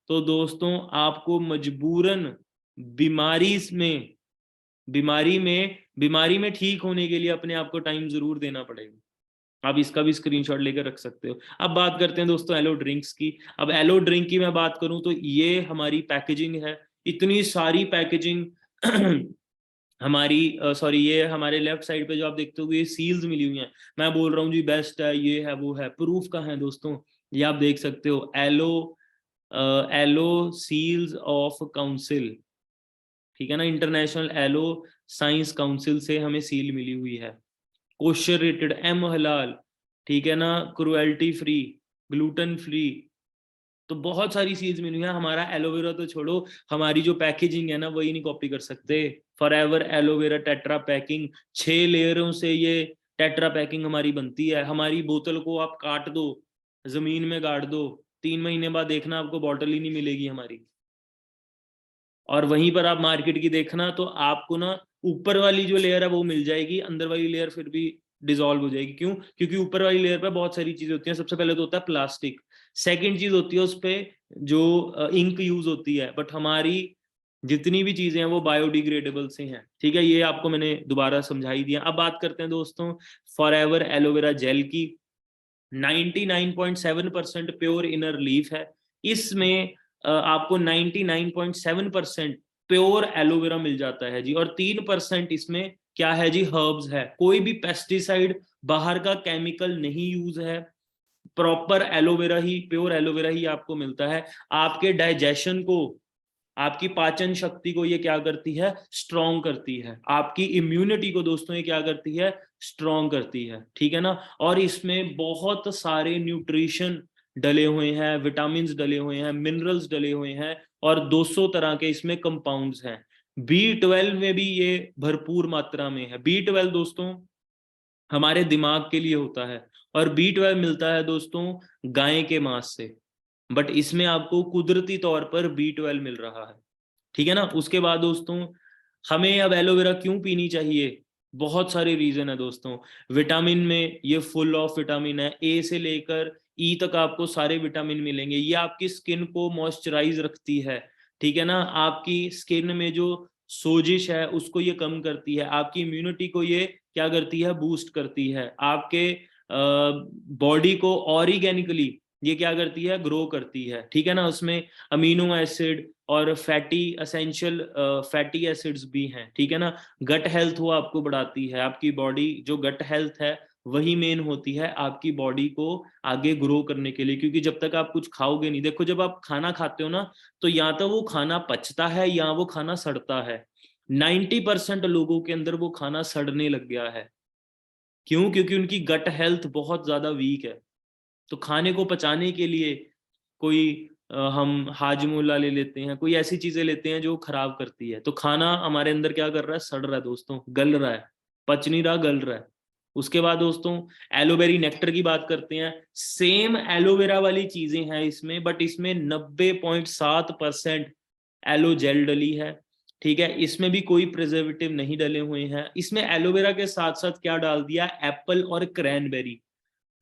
Speaker 3: तो दोस्तों आपको मजबूरन बीमारी में ठीक होने के लिए अपने आप को टाइम जरूर देना पड़ेगा। आप इसका भी स्क्रीनशॉट लेकर रख सकते हो। अब बात करते हैं दोस्तों एलो ड्रिंक्स की। अब एलो ड्रिंक की मैं बात करूं तो ये हमारी पैकेजिंग है, इतनी सारी पैकेजिंग हमारी सॉरी, ये हमारे लेफ्ट साइड पे जो आप देखते हो ये सील्स मिली हुई हैं। मैं बोल रहा हूँ जी बेस्ट है, ये है वो है, प्रूफ का है दोस्तों, ये आप देख सकते हो। एलो सील्स ऑफ काउंसिल, ठीक है ना, इंटरनेशनल एलो साइंस काउंसिल से हमें सील मिली हुई है। कोशर रेटेड, एम हलाल, ठीक है ना, क्रुएल्टी फ्री, ग्लूटेन फ्री, तो बहुत सारी चीज मिली है। हमारा एलोवेरा तो छोड़ो, हमारी जो पैकेजिंग है ना वही नहीं कॉपी कर सकते। फॉरएवर एलोवेरा टेट्रा पैकिंग, 6 लेयरों से ये टेट्रा पैकिंग हमारी बनती है। हमारी बोतल को आप काट दो, जमीन में गाड़ दो, 3 महीने बाद देखना आपको बॉटल ही नहीं मिलेगी हमारी। और वहीं पर आप मार्केट की देखना तो आपको ना ऊपर वाली जो लेयर है वो मिल जाएगी, अंदर वाली लेयर फिर भी डिसॉल्व हो जाएगी। क्यों? क्योंकि ऊपर वाली लेयर पे बहुत सारी चीजें होती हैं। सबसे पहले तो होता है प्लास्टिक, सेकंड चीज होती है उस पे जो इंक यूज होती है, बट हमारी जितनी भी चीजें हैं वो बायोडिग्रेडेबल से हैं। ठीक है, ये आपको मैंने दोबारा समझाई दिया। अब बात करते हैं दोस्तों फॉरएवर एलोवेरा जेल की। 99.7% प्योर इनर लीफ है। इसमें आपको 99.7% प्योर एलोवेरा मिल जाता है जी। और 3% इसमें क्या है जी? हर्ब्स है। कोई भी पेस्टिसाइड, बाहर का केमिकल नहीं यूज है। प्रॉपर एलोवेरा ही, प्योर एलोवेरा ही आपको मिलता है। आपके डाइजेशन को, आपकी पाचन शक्ति को ये क्या करती है? स्ट्रॉन्ग करती है। आपकी इम्यूनिटी को दोस्तों ये क्या करती है? स्ट्रॉन्ग करती है। ठीक है ना। और इसमें बहुत सारे न्यूट्रिशन डले हुए हैं, विटामिन्स डले हुए हैं, मिनरल्स डले हुए हैं, और 200 तरह के इसमें कंपाउंड्स हैं। B12 में भी ये भरपूर मात्रा में है। B12 दोस्तों हमारे दिमाग के लिए होता है, और B12 मिलता है दोस्तों गाय के मांस से, बट इसमें आपको कुदरती तौर पर B12 मिल रहा है। ठीक है ना। उसके बाद दोस्तों हमें अब एलोवेरा क्यों पीनी चाहिए? बहुत सारे रीजन है दोस्तों। विटामिन में ये फुल ऑफ विटामिन है, ए से लेकर ई तक आपको सारे विटामिन मिलेंगे। ये आपकी स्किन को मॉइस्चराइज रखती है। ठीक है ना। आपकी स्किन में जो सोजिश है उसको ये कम करती है। आपकी इम्यूनिटी को ये क्या करती है? बूस्ट करती है। आपके बॉडी को ऑर्गेनिकली ये क्या करती है? ग्रो करती है। ठीक है ना। उसमें अमीनो एसिड और फैटी एसेंशियल फैटी एसिड्स भी हैं। ठीक है ना। गट हेल्थ वो आपको बढ़ाती है। आपकी बॉडी जो गट हेल्थ है वही मेन होती है आपकी बॉडी को आगे ग्रो करने के लिए। क्योंकि जब तक आप कुछ खाओगे नहीं, देखो जब आप खाना खाते हो ना तो या तो वो खाना पचता है या वो खाना सड़ता है। 90% लोगों के अंदर वो खाना सड़ने लग गया है। क्यों? क्योंकि उनकी गट हेल्थ बहुत ज्यादा वीक है। तो खाने को पचाने के लिए कोई हम हाजमोला ले लेते हैं, कोई ऐसी चीजें लेते हैं जो खराब करती है। तो खाना हमारे अंदर क्या कर रहा है? सड़ रहा है दोस्तों, गल रहा है, पच नहीं रहा, गल रहा है। उसके बाद दोस्तों एलोवेरी नेक्टर की बात करते हैं। सेम एलोवेरा वाली चीजें हैं इसमें, बट इसमें 90.7% एलो जेल डली है। ठीक है। इसमें भी कोई प्रिजर्वेटिव नहीं डले हुए हैं। इसमें एलोवेरा के साथ साथ क्या डाल दिया? एप्पल और क्रैनबेरी।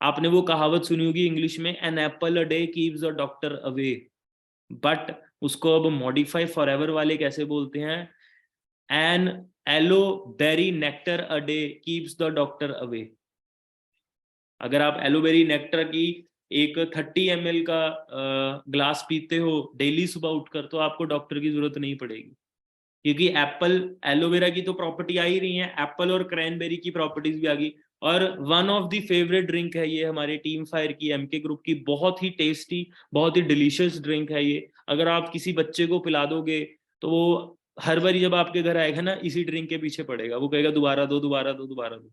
Speaker 3: आपने वो कहावत सुनी होगी इंग्लिश में, an apple a day keeps a doctor away, but उसको अब मॉडिफाई फॉरएवर वाले कैसे बोलते हैं? An aloe vera nectar a day keeps the doctor away. अगर आप एलोवेरी नेक्टर की एक 30 ml का ग्लास पीते हो डेली सुबह उठकर, तो आपको डॉक्टर की जरूरत नहीं पड़ेगी। क्योंकि एप्पल, एलोवेरा की तो प्रॉपर्टी आ ही रही है, एप्पल और क्रैनबेरी की प्रॉपर्टीज भी आ गई। और one of the favourite drink है ये हमारे टीम फायर की, एमके ग्रुप की। बहुत ही टेस्टी, बहुत ही डिलीशियस ड्रिंक है ये। अगर आप किसी बच्चे को पिला दोगे तो वो हर बार जब आपके घर आएगा ना इसी ड्रिंक के पीछे पड़ेगा। वो कहेगा दोबारा दो, दोबारा दो, दोबारा दो।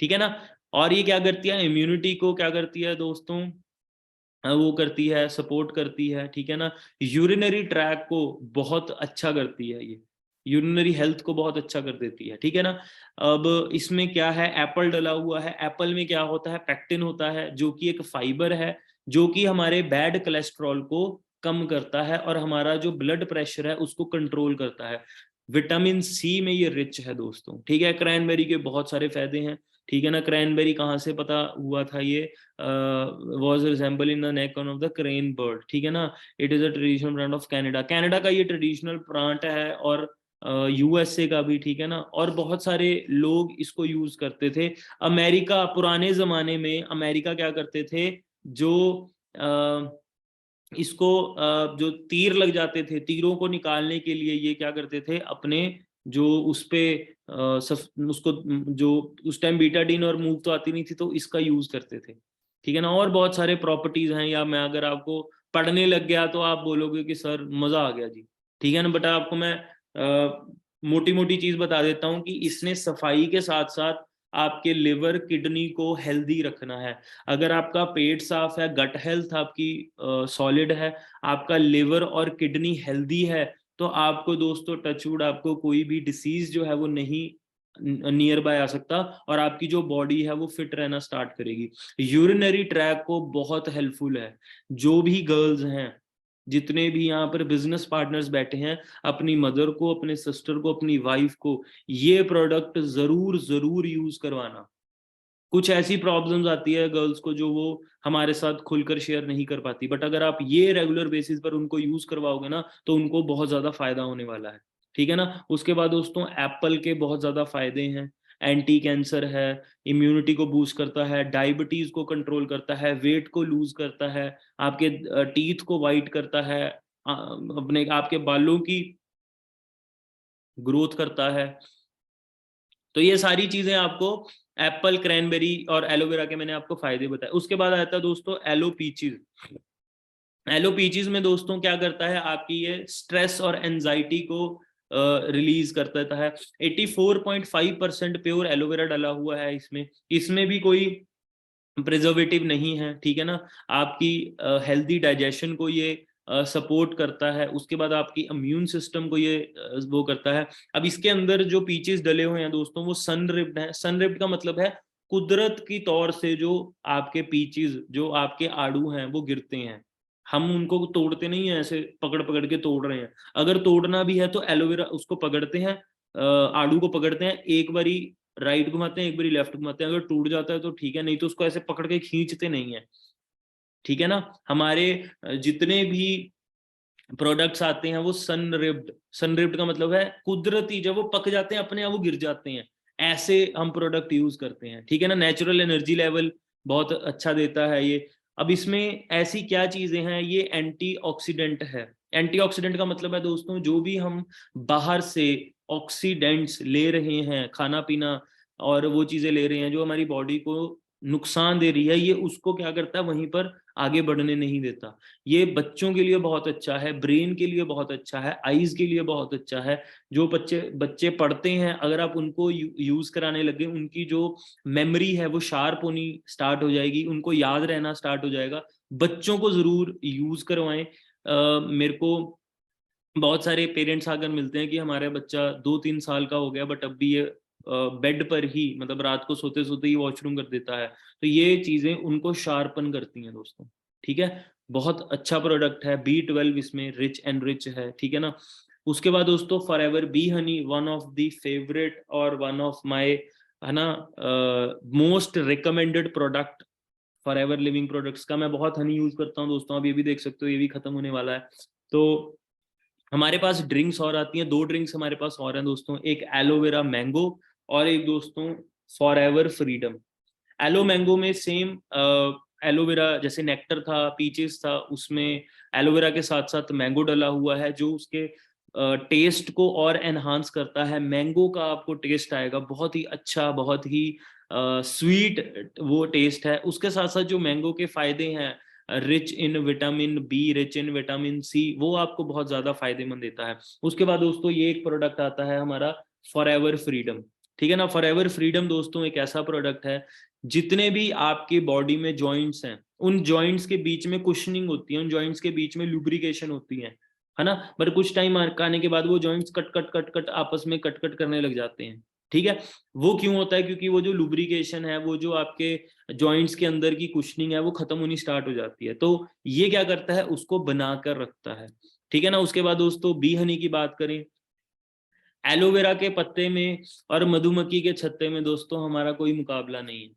Speaker 3: ठीक है ना। और ये क्या करती है? इम्यूनिटी को क्या करती है दोस्तों? वो करती है, सपोर्ट करती है। ठीक है ना। यूरिनरी ट्रैक को बहुत अच्छा करती है ये, यूरिनरी हेल्थ को बहुत अच्छा कर देती है। ठीक है ना। अब इसमें क्या है? एप्पल डला हुआ है। एप्पल में क्या होता है? पेक्टिन होता है, जो कि एक फाइबर है, जो कि हमारे बैड कोलेस्ट्रॉल को कम करता है और हमारा जो ब्लड प्रेशर है उसको कंट्रोल करता है। विटामिन सी में ये रिच है दोस्तों। ठीक है। क्रैनबेरी के बहुत सारे फायदे हैं। ठीक है ना। क्रैनबेरी कहाँ से पता हुआ था? ये was resemble in the neck of the crane bird. ठीक है ना। It is a traditional plant of Canada. Canada का ये ट्रेडिशनल प्लांट है, और यूएसए का भी। ठीक है ना। और बहुत सारे लोग इसको यूज करते थे। अमेरिका, पुराने जमाने में अमेरिका क्या करते थे? जो इसको जो तीर लग जाते थे, तीरों को निकालने के लिए ये क्या करते थे? अपने जो उस पे उसको, जो उस टाइम बीटाडीन और मूव तो आती नहीं थी, तो इसका यूज करते थे। ठीक है ना। और बहुत सारे प्रॉपर्टीज हैं, या मैं अगर आपको पढ़ने लग गया तो आप बोलोगे कि सर मजा आ गया जी। ठीक है ना। बट आपको मैं मोटी मोटी चीज बता देता हूँ कि इसने सफाई के साथ साथ आपके लिवर किडनी को हेल्दी रखना है। अगर आपका पेट साफ है, गट हेल्थ आपकी सॉलिड है, आपका लिवर और किडनी हेल्दी है, तो आपको दोस्तों टचवुड आपको कोई भी डिसीज जो है वो नहीं नियर बाय आ सकता, और आपकी जो बॉडी है वो फिट रहना स्टार्ट करेगी। यूरिनरी ट्रैक को बहुत हेल्पफुल है। जो भी गर्ल्स हैं, जितने भी यहाँ पर बिजनेस पार्टनर्स बैठे हैं, अपनी मदर को, अपने सिस्टर को, अपनी वाइफ को ये प्रोडक्ट जरूर जरूर यूज करवाना। कुछ ऐसी प्रॉब्लम्स आती है गर्ल्स को जो वो हमारे साथ खुलकर शेयर नहीं कर पाती, बट अगर आप ये रेगुलर बेसिस पर उनको यूज करवाओगे ना, तो उनको बहुत ज्यादा फायदा होने वाला है। ठीक है ना। उसके बाद दोस्तों एप्पल के बहुत ज्यादा फायदे हैं। एंटी कैंसर है, इम्यूनिटी को बूस्ट करता है, डायबिटीज को कंट्रोल करता है, वेट को लूज करता है, आपके टीथ को वाइट करता है, अपने आपके बालों की ग्रोथ करता है। तो ये सारी चीजें आपको एप्पल, क्रैनबेरी और एलोवेरा के मैंने आपको फायदे बताए। उसके बाद आता है दोस्तों एलो पीचीज। एलो पीचीज में दोस्तों क्या करता है, आपकी ये स्ट्रेस और एंजाइटी को रिलीज कर देता है। 84.5% प्योर एलोवेरा डाला हुआ है इसमें। इसमें भी कोई प्रिजर्वेटिव नहीं है, ठीक है ना। आपकी हेल्दी डाइजेशन को ये सपोर्ट करता है। उसके बाद आपकी इम्यून सिस्टम को ये वो करता है। अब इसके अंदर जो पीचेस डले हुए हैं दोस्तों वो सन रिप्ड है। सन रिप्ड का मतलब है कुदरत की तौर से जो आपके पीचेस, जो आपके आड़ू हैं वो गिरते हैं। हम उनको तोड़ते नहीं है, ऐसे पकड़ पकड़ के तोड़ रहे हैं। अगर तोड़ना भी है तो एलोवेरा उसको पकड़ते हैं, आड़ू को पकड़ते हैं, एक बारी राइट घुमाते हैं, एक बारी लेफ्ट घुमाते हैं। अगर टूट जाता है तो ठीक है, नहीं तो उसको ऐसे पकड़ के खींचते नहीं है, ठीक है ना। हमारे जितने भी प्रोडक्ट्स आते हैं वो सन रिप्ड का मतलब है कुदरती, जब वो पक जाते हैं अपने आप वो गिर जाते हैं, ऐसे हम प्रोडक्ट यूज करते हैं, ठीक है ना। नेचुरल एनर्जी लेवल बहुत अच्छा देता है ये। अब इसमें ऐसी क्या चीजें हैं, ये एंटीऑक्सीडेंट है। एंटीऑक्सीडेंट का मतलब है दोस्तों जो भी हम बाहर से ऑक्सीडेंट्स ले रहे हैं, खाना पीना और वो चीजें ले रहे हैं जो हमारी बॉडी को नुकसान दे रही है, ये उसको क्या करता है वहीं पर आगे बढ़ने नहीं देता। ये बच्चों के लिए बहुत अच्छा है, ब्रेन के लिए बहुत अच्छा है, आईज के लिए बहुत अच्छा है। जो बच्चे पढ़ते हैं, अगर आप उनको यूज कराने लगे, उनकी जो मेमोरी है वो शार्प होनी स्टार्ट हो जाएगी, उनको याद रहना स्टार्ट हो जाएगा। बच्चों को जरूर यूज करवाएं। मेरे को बहुत सारे पेरेंट्स आकर मिलते हैं कि हमारा बच्चा 2-3 साल का हो गया बट अब भी ये बेड पर ही, मतलब रात को सोते सोते ही वॉशरूम कर देता है। तो ये चीजें उनको शार्पन करती हैं दोस्तों, ठीक है। बहुत अच्छा प्रोडक्ट है। B12 इसमें रिच एंड रिच है, ठीक है ना। उसके बाद दोस्तों forever B Honey, one of the favourite और वन ऑफ माय, है ना, most recommended product forever living products का। मैं बहुत हनी यूज करता हूँ दोस्तों। अब ये भी देख सकते हो, ये भी खत्म होने वाला है। तो हमारे पास ड्रिंक्स और आती हैं, 2 ड्रिंक्स हमारे पास और हैं दोस्तों, एक एलोवेरा मैंगो और एक दोस्तों फॉरएवर फ्रीडम। एलो मैंगो में सेम एलोवेरा जैसे नेक्टर था, पीचेस था, उसमें एलोवेरा के साथ साथ मैंगो डला हुआ है जो उसके टेस्ट को और एनहांस करता है। मैंगो का आपको टेस्ट आएगा बहुत ही अच्छा, बहुत ही स्वीट वो टेस्ट है। उसके साथ साथ जो मैंगो के फायदे हैं, rich in vitamin B, rich in vitamin C, वो आपको बहुत ज्यादा फायदेमंद देता है। उसके बाद दोस्तों ये एक प्रोडक्ट आता है हमारा फॉरएवर फ्रीडम, ठीक है ना। फॉरएवर फ्रीडम दोस्तों एक ऐसा प्रोडक्ट है, जितने भी आपकी बॉडी में जॉइंट्स हैं, उन जॉइंट्स के बीच में कुशनिंग होती है, उन जॉइंट्स के बीच में लुब्रिकेशन होती है ना। पर कुछ टाइम आने के बाद वो जॉइंट्स कट आपस में कट करने लग जाते हैं, ठीक है। वो क्यों होता है? क्योंकि वो जो लुब्रिकेशन है, वो जो आपके जॉइंट्स के अंदर की कुशनिंग है, वो खत्म होनी स्टार्ट हो जाती है। तो ये क्या करता है, उसको बनाकर रखता है, ठीक है ना। उसके बाद दोस्तों बी हनी की बात करें, एलोवेरा के पत्ते में और मधुमक्खी के छत्ते में दोस्तों हमारा कोई मुकाबला नहीं है,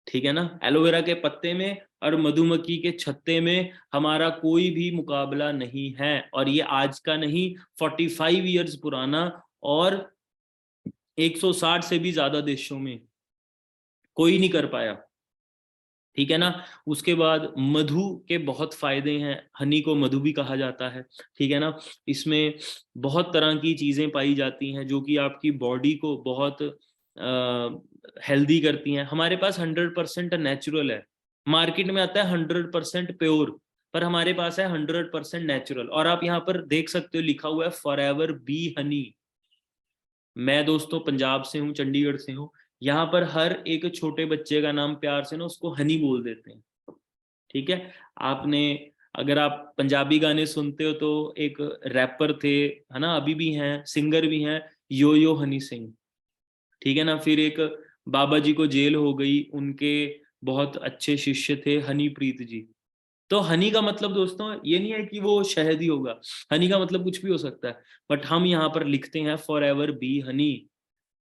Speaker 3: ठीक है ना। एलोवेरा के पत्ते में और मधुमक्खी के छत्ते में हमारा कोई भी मुकाबला नहीं है। और ये आज का नहीं, 45 इयर्स पुराना, और 160 से भी ज्यादा देशों में कोई नहीं कर पाया, ठीक है ना। उसके बाद मधु के बहुत फायदे हैं, हनी को मधु भी कहा जाता है, ठीक है ना। इसमें बहुत तरह की चीजें पाई जाती हैं जो कि आपकी बॉडी को बहुत हेल्दी करती हैं। हमारे पास 100% नेचुरल है, मार्केट में आता है 100% प्योर, पर हमारे पास है 100% नेचुरल। और आप यहाँ पर देख सकते हो लिखा हुआ है फॉरएवर बी हनी। मैं दोस्तों पंजाब से हूँ, चंडीगढ़ से हूँ। यहाँ पर हर एक छोटे बच्चे का नाम प्यार से ना उसको हनी बोल देते हैं, ठीक है। आपने अगर आप पंजाबी गाने सुनते हो तो एक रैपर थे, है ना, अभी भी हैं, सिंगर भी हैं, यो यो हनी सिंह, ठीक है ना। फिर एक बाबा जी को जेल हो गई, उनके बहुत अच्छे शिष्य थे हनीप्रीत जी। तो हनी का मतलब दोस्तों ये नहीं है कि वो शहद ही होगा, हनी का मतलब कुछ भी हो सकता है, बट हम यहाँ पर लिखते हैं for ever be Honey.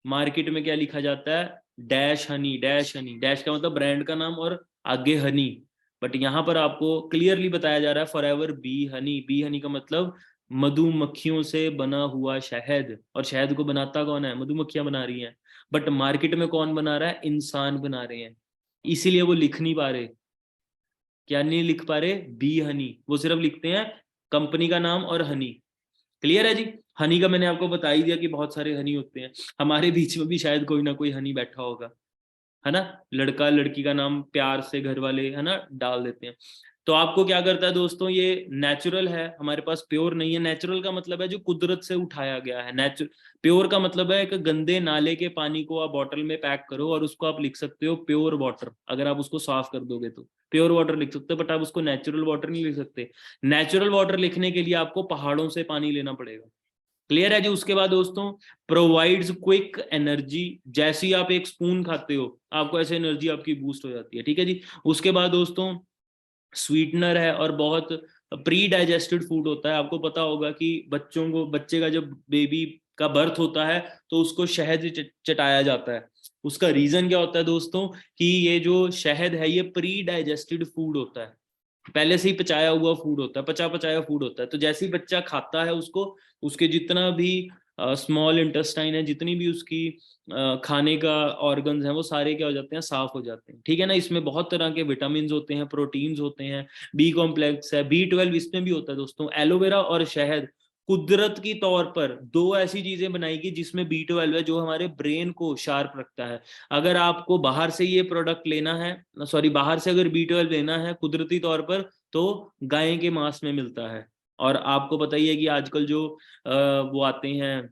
Speaker 3: Market में क्या लिखा जाता है, dash Honey, dash Honey, dash का मतलब ब्रांड का नाम और आगे हनी, बट यहाँ पर आपको क्लियरली बताया जा रहा है for ever be Honey. B Honey का मतलब मधुमक्खियों से बना हुआ शहद, और शहद को बनाता कौन है, मधुमक्खियां बना रही हैं, बट मार्केट में कौन बना रहा है, इंसान बना रहे हैं, इसीलिए वो लिख नहीं पा रहे। क्या नहीं लिख पा रहे, बी हनी, वो सिर्फ लिखते हैं कंपनी का नाम और हनी। क्लियर है जी। हनी का मैंने आपको बता ही दिया कि बहुत सारे हनी होते हैं, हमारे बीच में भी शायद कोई ना कोई हनी बैठा होगा, है ना। लड़का लड़की का नाम प्यार से घर वाले, है ना, डाल देते हैं। तो आपको क्या करता है दोस्तों, ये नेचुरल है हमारे पास, प्योर नहीं है। नेचुरल का मतलब है जो कुदरत से उठाया गया है, नेचुरल। प्योर का मतलब है एक गंदे नाले के पानी को आप बॉटल में पैक करो और उसको आप लिख सकते हो प्योर वाटर, अगर आप उसको साफ कर दोगे तो प्योर वाटर लिख सकते हो, बट आप उसको नेचुरल वाटर नहीं लिख सकते। नेचुरल वाटर लिखने के लिए आपको पहाड़ों से पानी लेना पड़ेगा। क्लियर है जी। उसके बाद दोस्तों, प्रोवाइड्स क्विक एनर्जी, जैसे ही आप एक स्पून खाते हो आपको ऐसे एनर्जी आपकी बूस्ट हो जाती है, ठीक है जी। उसके बाद दोस्तों, स्वीटनर है और बहुत प्री डाइजेस्टेड फूड होता है। आपको पता होगा कि बच्चे का जब बेबी का बर्थ होता है तो उसको शहद चटाया जाता है। उसका रीजन क्या होता है दोस्तों, कि ये जो शहद है ये प्री डाइजेस्टेड फूड होता है, पहले से ही पचाया हुआ फूड होता है, पचाया फूड होता है। तो जैसे ही बच्चा खाता है उसको, उसके जितना भी स्मॉल इंटेस्टाइन है, जितनी भी उसकी खाने का ऑर्गन्स हैं, वो सारे क्या हो जाते हैं, साफ हो जाते हैं, ठीक है ना। इसमें बहुत तरह के विटामिन होते हैं, प्रोटीन्स होते हैं, बी कॉम्प्लेक्स है, B12 इसमें भी होता है दोस्तों। एलोवेरा और शहद कुदरत की तौर पर दो ऐसी चीजें बनाई गई जिसमें B12 है, जो हमारे ब्रेन को शार्प रखता है। अगर आपको बाहर से ये प्रोडक्ट लेना है, सॉरी, बाहर से अगर B12 लेना है कुदरती तौर पर, तो गाय के मांस में मिलता है। और आपको पता ही है कि आजकल जो वो आते हैं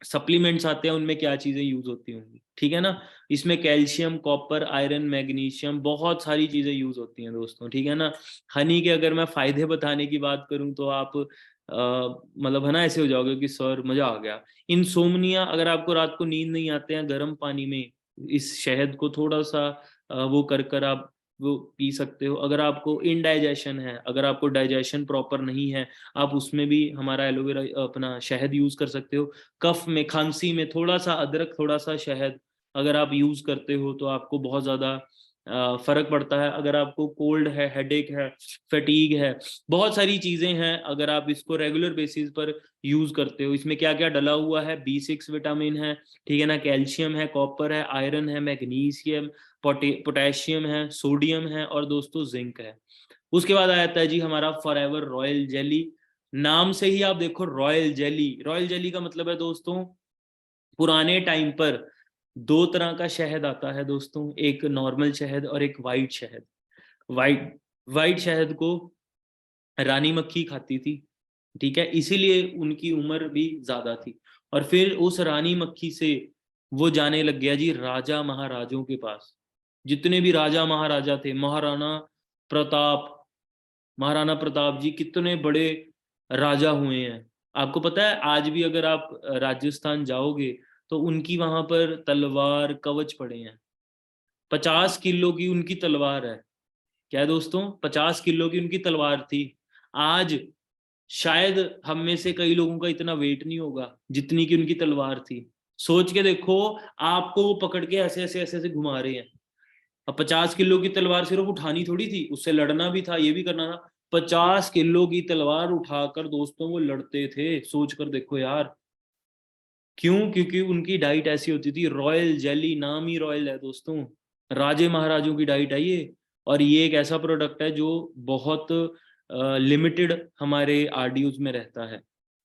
Speaker 3: सप्लीमेंट्स आते हैं, उनमें क्या चीजें यूज होती होंगी, ठीक है ना। इसमें कैल्शियम, कॉपर, आयरन, मैग्नीशियम, बहुत सारी चीजें यूज होती हैं दोस्तों, ठीक है ना। हनी के अगर मैं फायदे बताने की बात करूं तो आप मतलब, है ना, ऐसे हो जाओगे कि सर मजा आ गया। इंसोम्निया, अगर आपको रात को नींद नहीं आते हैं, गर्म पानी में इस शहद को थोड़ा सा वो कर आप वो पी सकते हो। अगर आपको इनडाइजेशन है, अगर आपको डाइजेशन प्रॉपर नहीं है, आप उसमें भी हमारा एलोवेरा अपना शहद यूज कर सकते हो। कफ में, खांसी में थोड़ा सा अदरक, थोड़ा सा शहद अगर आप यूज करते हो तो आपको बहुत ज्यादा फर्क पड़ता है। अगर आपको कोल्ड है, हेडेक है, फटीग है, बहुत सारी चीजें हैं, अगर आप इसको रेगुलर बेसिस पर यूज करते हो। इसमें क्या क्या डला हुआ है, B6 विटामिन है, ठीक है ना, कैल्शियम है, कॉपर है, आयरन है, मैग्नीशियम, पोटेशियम है, सोडियम है और दोस्तों जिंक है। उसके बाद आ जाता है जी हमारा फॉरएवर रॉयल जेली। नाम से ही आप देखो रॉयल जेली, रॉयल जेली का मतलब है दोस्तों, पुराने टाइम पर दो तरह का शहद आता है दोस्तों, एक नॉर्मल शहद और एक वाइट शहद। वाइट शहद को रानी मक्खी खाती थी, ठीक है, इसीलिए उनकी उम्र भी ज्यादा थी। और फिर उस रानी मक्खी से वो जाने लग गया जी राजा महाराजों के पास। जितने भी राजा महाराजा थे, महाराणा प्रताप जी कितने बड़े राजा हुए हैं। आपको पता है आज भी अगर आप राजस्थान जाओगे तो उनकी वहां पर तलवार कवच पड़े हैं, 50 किलो की उनकी तलवार है। क्या है दोस्तों, 50 किलो की उनकी तलवार थी। आज शायद हम में से कई लोगों का इतना वेट नहीं होगा जितनी की उनकी तलवार थी। सोच के देखो, आपको वो पकड़ के ऐसे ऐसे ऐसे ऐसे घुमा रहे हैं। अब 50 किलो की तलवार सिर्फ उठानी थोड़ी थी, उससे लड़ना भी था, ये भी करना था। 50 किलो की तलवार उठाकर दोस्तों वो लड़ते थे, सोच कर देखो यार। क्यों? क्योंकि उनकी डाइट ऐसी होती थी, रॉयल जेली, नाम ही रॉयल है दोस्तों, राजे महाराजों की डाइट है ये। और ये एक ऐसा प्रोडक्ट है जो बहुत लिमिटेड हमारे आरडीयूज में रहता है,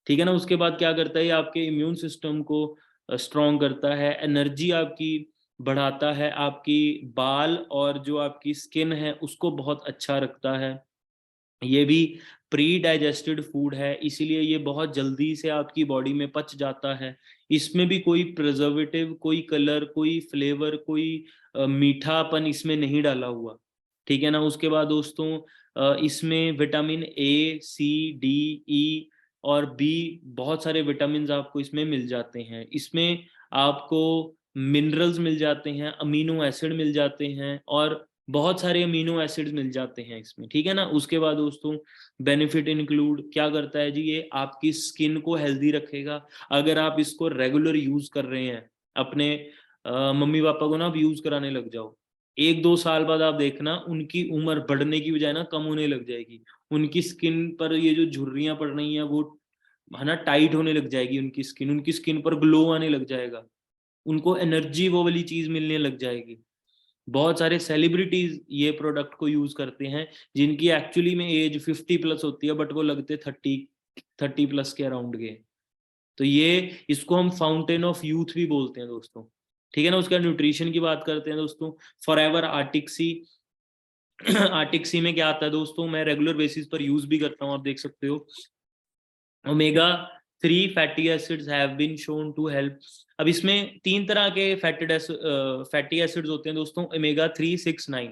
Speaker 3: ठीक है ना। उसके बाद क्या करता है, ये आपके इम्यून सिस्टम को स्ट्रॉन्ग करता है, एनर्जी आपकी बढ़ाता है, आपकी बाल और जो आपकी स्किन है उसको बहुत अच्छा रखता है। ये भी प्री डाइजेस्टेड फूड है, इसीलिए ये बहुत जल्दी से आपकी बॉडी में पच जाता है। इसमें भी कोई प्रिजर्वेटिव, कोई कलर, कोई फ्लेवर, कोई मीठापन इसमें नहीं डाला हुआ, ठीक है ना। उसके बाद दोस्तों इसमें विटामिन ए, सी, डी, ई और बी, बहुत सारे विटामिन आपको इसमें मिल जाते हैं। इसमें आपको मिनरल्स मिल जाते हैं, अमीनो एसिड मिल जाते हैं और बहुत सारे अमीनो एसिड्स मिल जाते हैं इसमें, ठीक है ना। उसके बाद दोस्तों बेनिफिट इंक्लूड क्या करता है जी, ये आपकी स्किन को हेल्दी रखेगा। अगर आप इसको रेगुलर यूज कर रहे हैं, अपने मम्मी पापा को ना आप यूज कराने लग जाओ, 1-2 साल बाद आप देखना उनकी उम्र बढ़ने की बजाय ना कम होने लग जाएगी। उनकी स्किन पर ये जो झुर्रियां पड़ रही हैं वो है ना टाइट होने लग जाएगी, उनकी स्किन पर ग्लो आने लग जाएगा, उनको एनर्जी वो वाली चीज मिलने लग जाएगी। बहुत सारे सेलिब्रिटीज ये प्रोडक्ट को यूज करते हैं जिनकी एक्चुअली में एज 50 प्लस होती है, बट वो लगते 30 प्लस के अराउंड के। तो ये इसको हम फाउंटेन ऑफ यूथ भी बोलते हैं दोस्तों, ठीक है ना। उसका न्यूट्रिशन की बात करते हैं दोस्तों, फॉरएवर आर्टिक सी। आर्टिक सी में क्या आता है दोस्तों, मैं रेगुलर बेसिस पर यूज भी करता हूँ, आप देख सकते हो। Omega 3 fatty acids have been shown to help. अब इसमें 3 तरह के फैटी एसिड्स होते हैं दोस्तों, ओमेगा 3, 6, 9।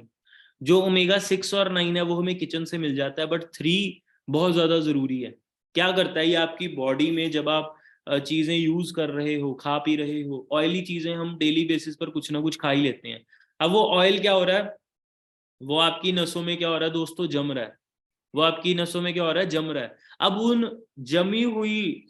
Speaker 3: जो ओमेगा 6 और 9 है वो हमें किचन से मिल जाता है, बट 3 बहुत ज्यादा जरूरी है। क्या करता है ये आपकी बॉडी में, जब आप चीजें यूज कर रहे हो, खा पी रहे हो, ऑयली चीजें हम डेली बेसिस पर कुछ ना कुछ खा ही लेते हैं। अब वो ऑयल क्या हो रहा है, वो आपकी नसों में क्या हो रहा है दोस्तों, जम रहा है। वो आपकी नसों में क्या हो रहा है, जम रहा है। अब उन जमी हुई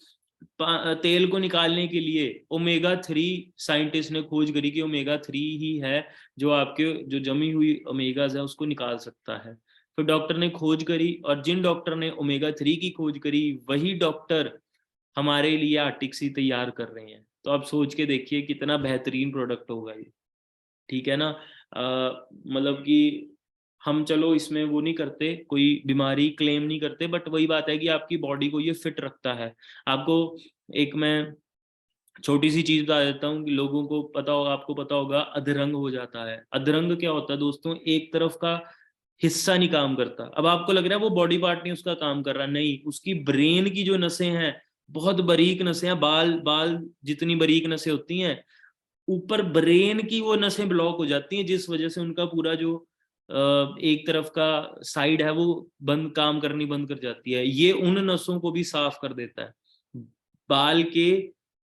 Speaker 3: तेल को निकालने के लिए ओमेगा 3 साइंटिस्ट ने खोज करी कि ओमेगा 3 ही है जो आपके जो जमी हुई ओमेगाज है उसको निकाल सकता है। फिर डॉक्टर ने खोज करी, और जिन डॉक्टर ने ओमेगा 3 की खोज करी वही डॉक्टर हमारे लिए आर्टिक सी तैयार कर रहे हैं। तो आप सोच के देखिए कितना बेहतरीन प्रोडक्ट होगा ये, ठीक है ना। मतलब कि हम चलो इसमें वो नहीं करते, कोई बीमारी क्लेम नहीं करते, बट वही बात है कि आपकी बॉडी को ये फिट रखता है। आपको एक मैं छोटी सी चीज बता देता हूँ कि लोगों को पता होगा, आपको पता होगा, अधरंग हो जाता है। अधरंग क्या होता है दोस्तों, एक तरफ का हिस्सा नहीं काम करता। अब आपको लग रहा है वो बॉडी पार्ट नहीं उसका काम कर रहा, नहीं, उसकी ब्रेन की जो नसें हैं, बहुत बारीक नसें हैं, बाल जितनी बारीक नसें होती हैं, ऊपर ब्रेन की वो नसें ब्लॉक हो जाती हैं, जिस वजह से उनका पूरा जो एक तरफ का साइड है वो काम करनी बंद कर जाती है। ये उन नसों को भी साफ कर देता है,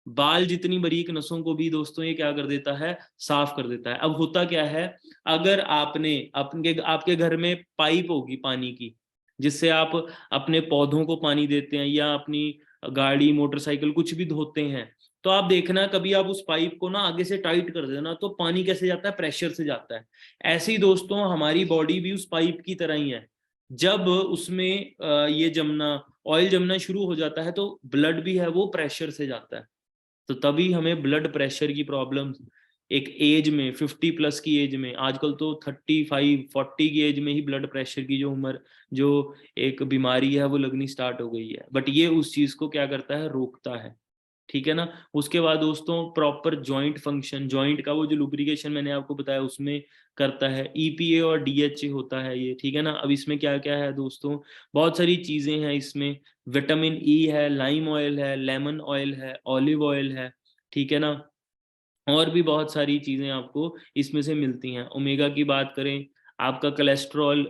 Speaker 3: बाल जितनी बारीक नसों को भी दोस्तों ये क्या कर देता है, साफ कर देता है। अब होता क्या है, अगर आपके घर में पाइप होगी पानी की, जिससे आप अपने पौधों को पानी देते हैं या अपनी गाड़ी मोटरसाइकिल कुछ भी धोते हैं, तो आप देखना कभी आप उस पाइप को ना आगे से टाइट कर देना तो पानी कैसे जाता है, प्रेशर से जाता है। ऐसे ही दोस्तों हमारी बॉडी भी उस पाइप की तरह ही है। जब उसमें ये जमना, ऑयल जमना शुरू हो जाता है तो ब्लड भी है वो प्रेशर से जाता है। तो तभी हमें ब्लड प्रेशर की प्रॉब्लम एक एज में 50 प्लस की एज में, आजकल तो 35-40 की एज में ही ब्लड प्रेशर की जो एक बीमारी है वो लगनी स्टार्ट हो गई है। बट ये उस चीज को क्या करता है, रोकता है, ठीक है ना। उसके बाद दोस्तों प्रॉपर जॉइंट फंक्शन, जॉइंट का वो जो लुब्रिकेशन मैंने आपको बताया उसमें करता है। EPA और DHA होता है ये, ठीक है ना। अब इसमें क्या क्या है दोस्तों, बहुत सारी चीजें हैं इसमें। विटामिन E है, लाइम ऑयल है, लेमन ऑयल है, ऑलिव ऑयल है, ठीक है ना। और भी बहुत सारी चीजें आपको इसमें से मिलती हैं। ओमेगा की बात करें, आपका कोलेस्ट्रॉल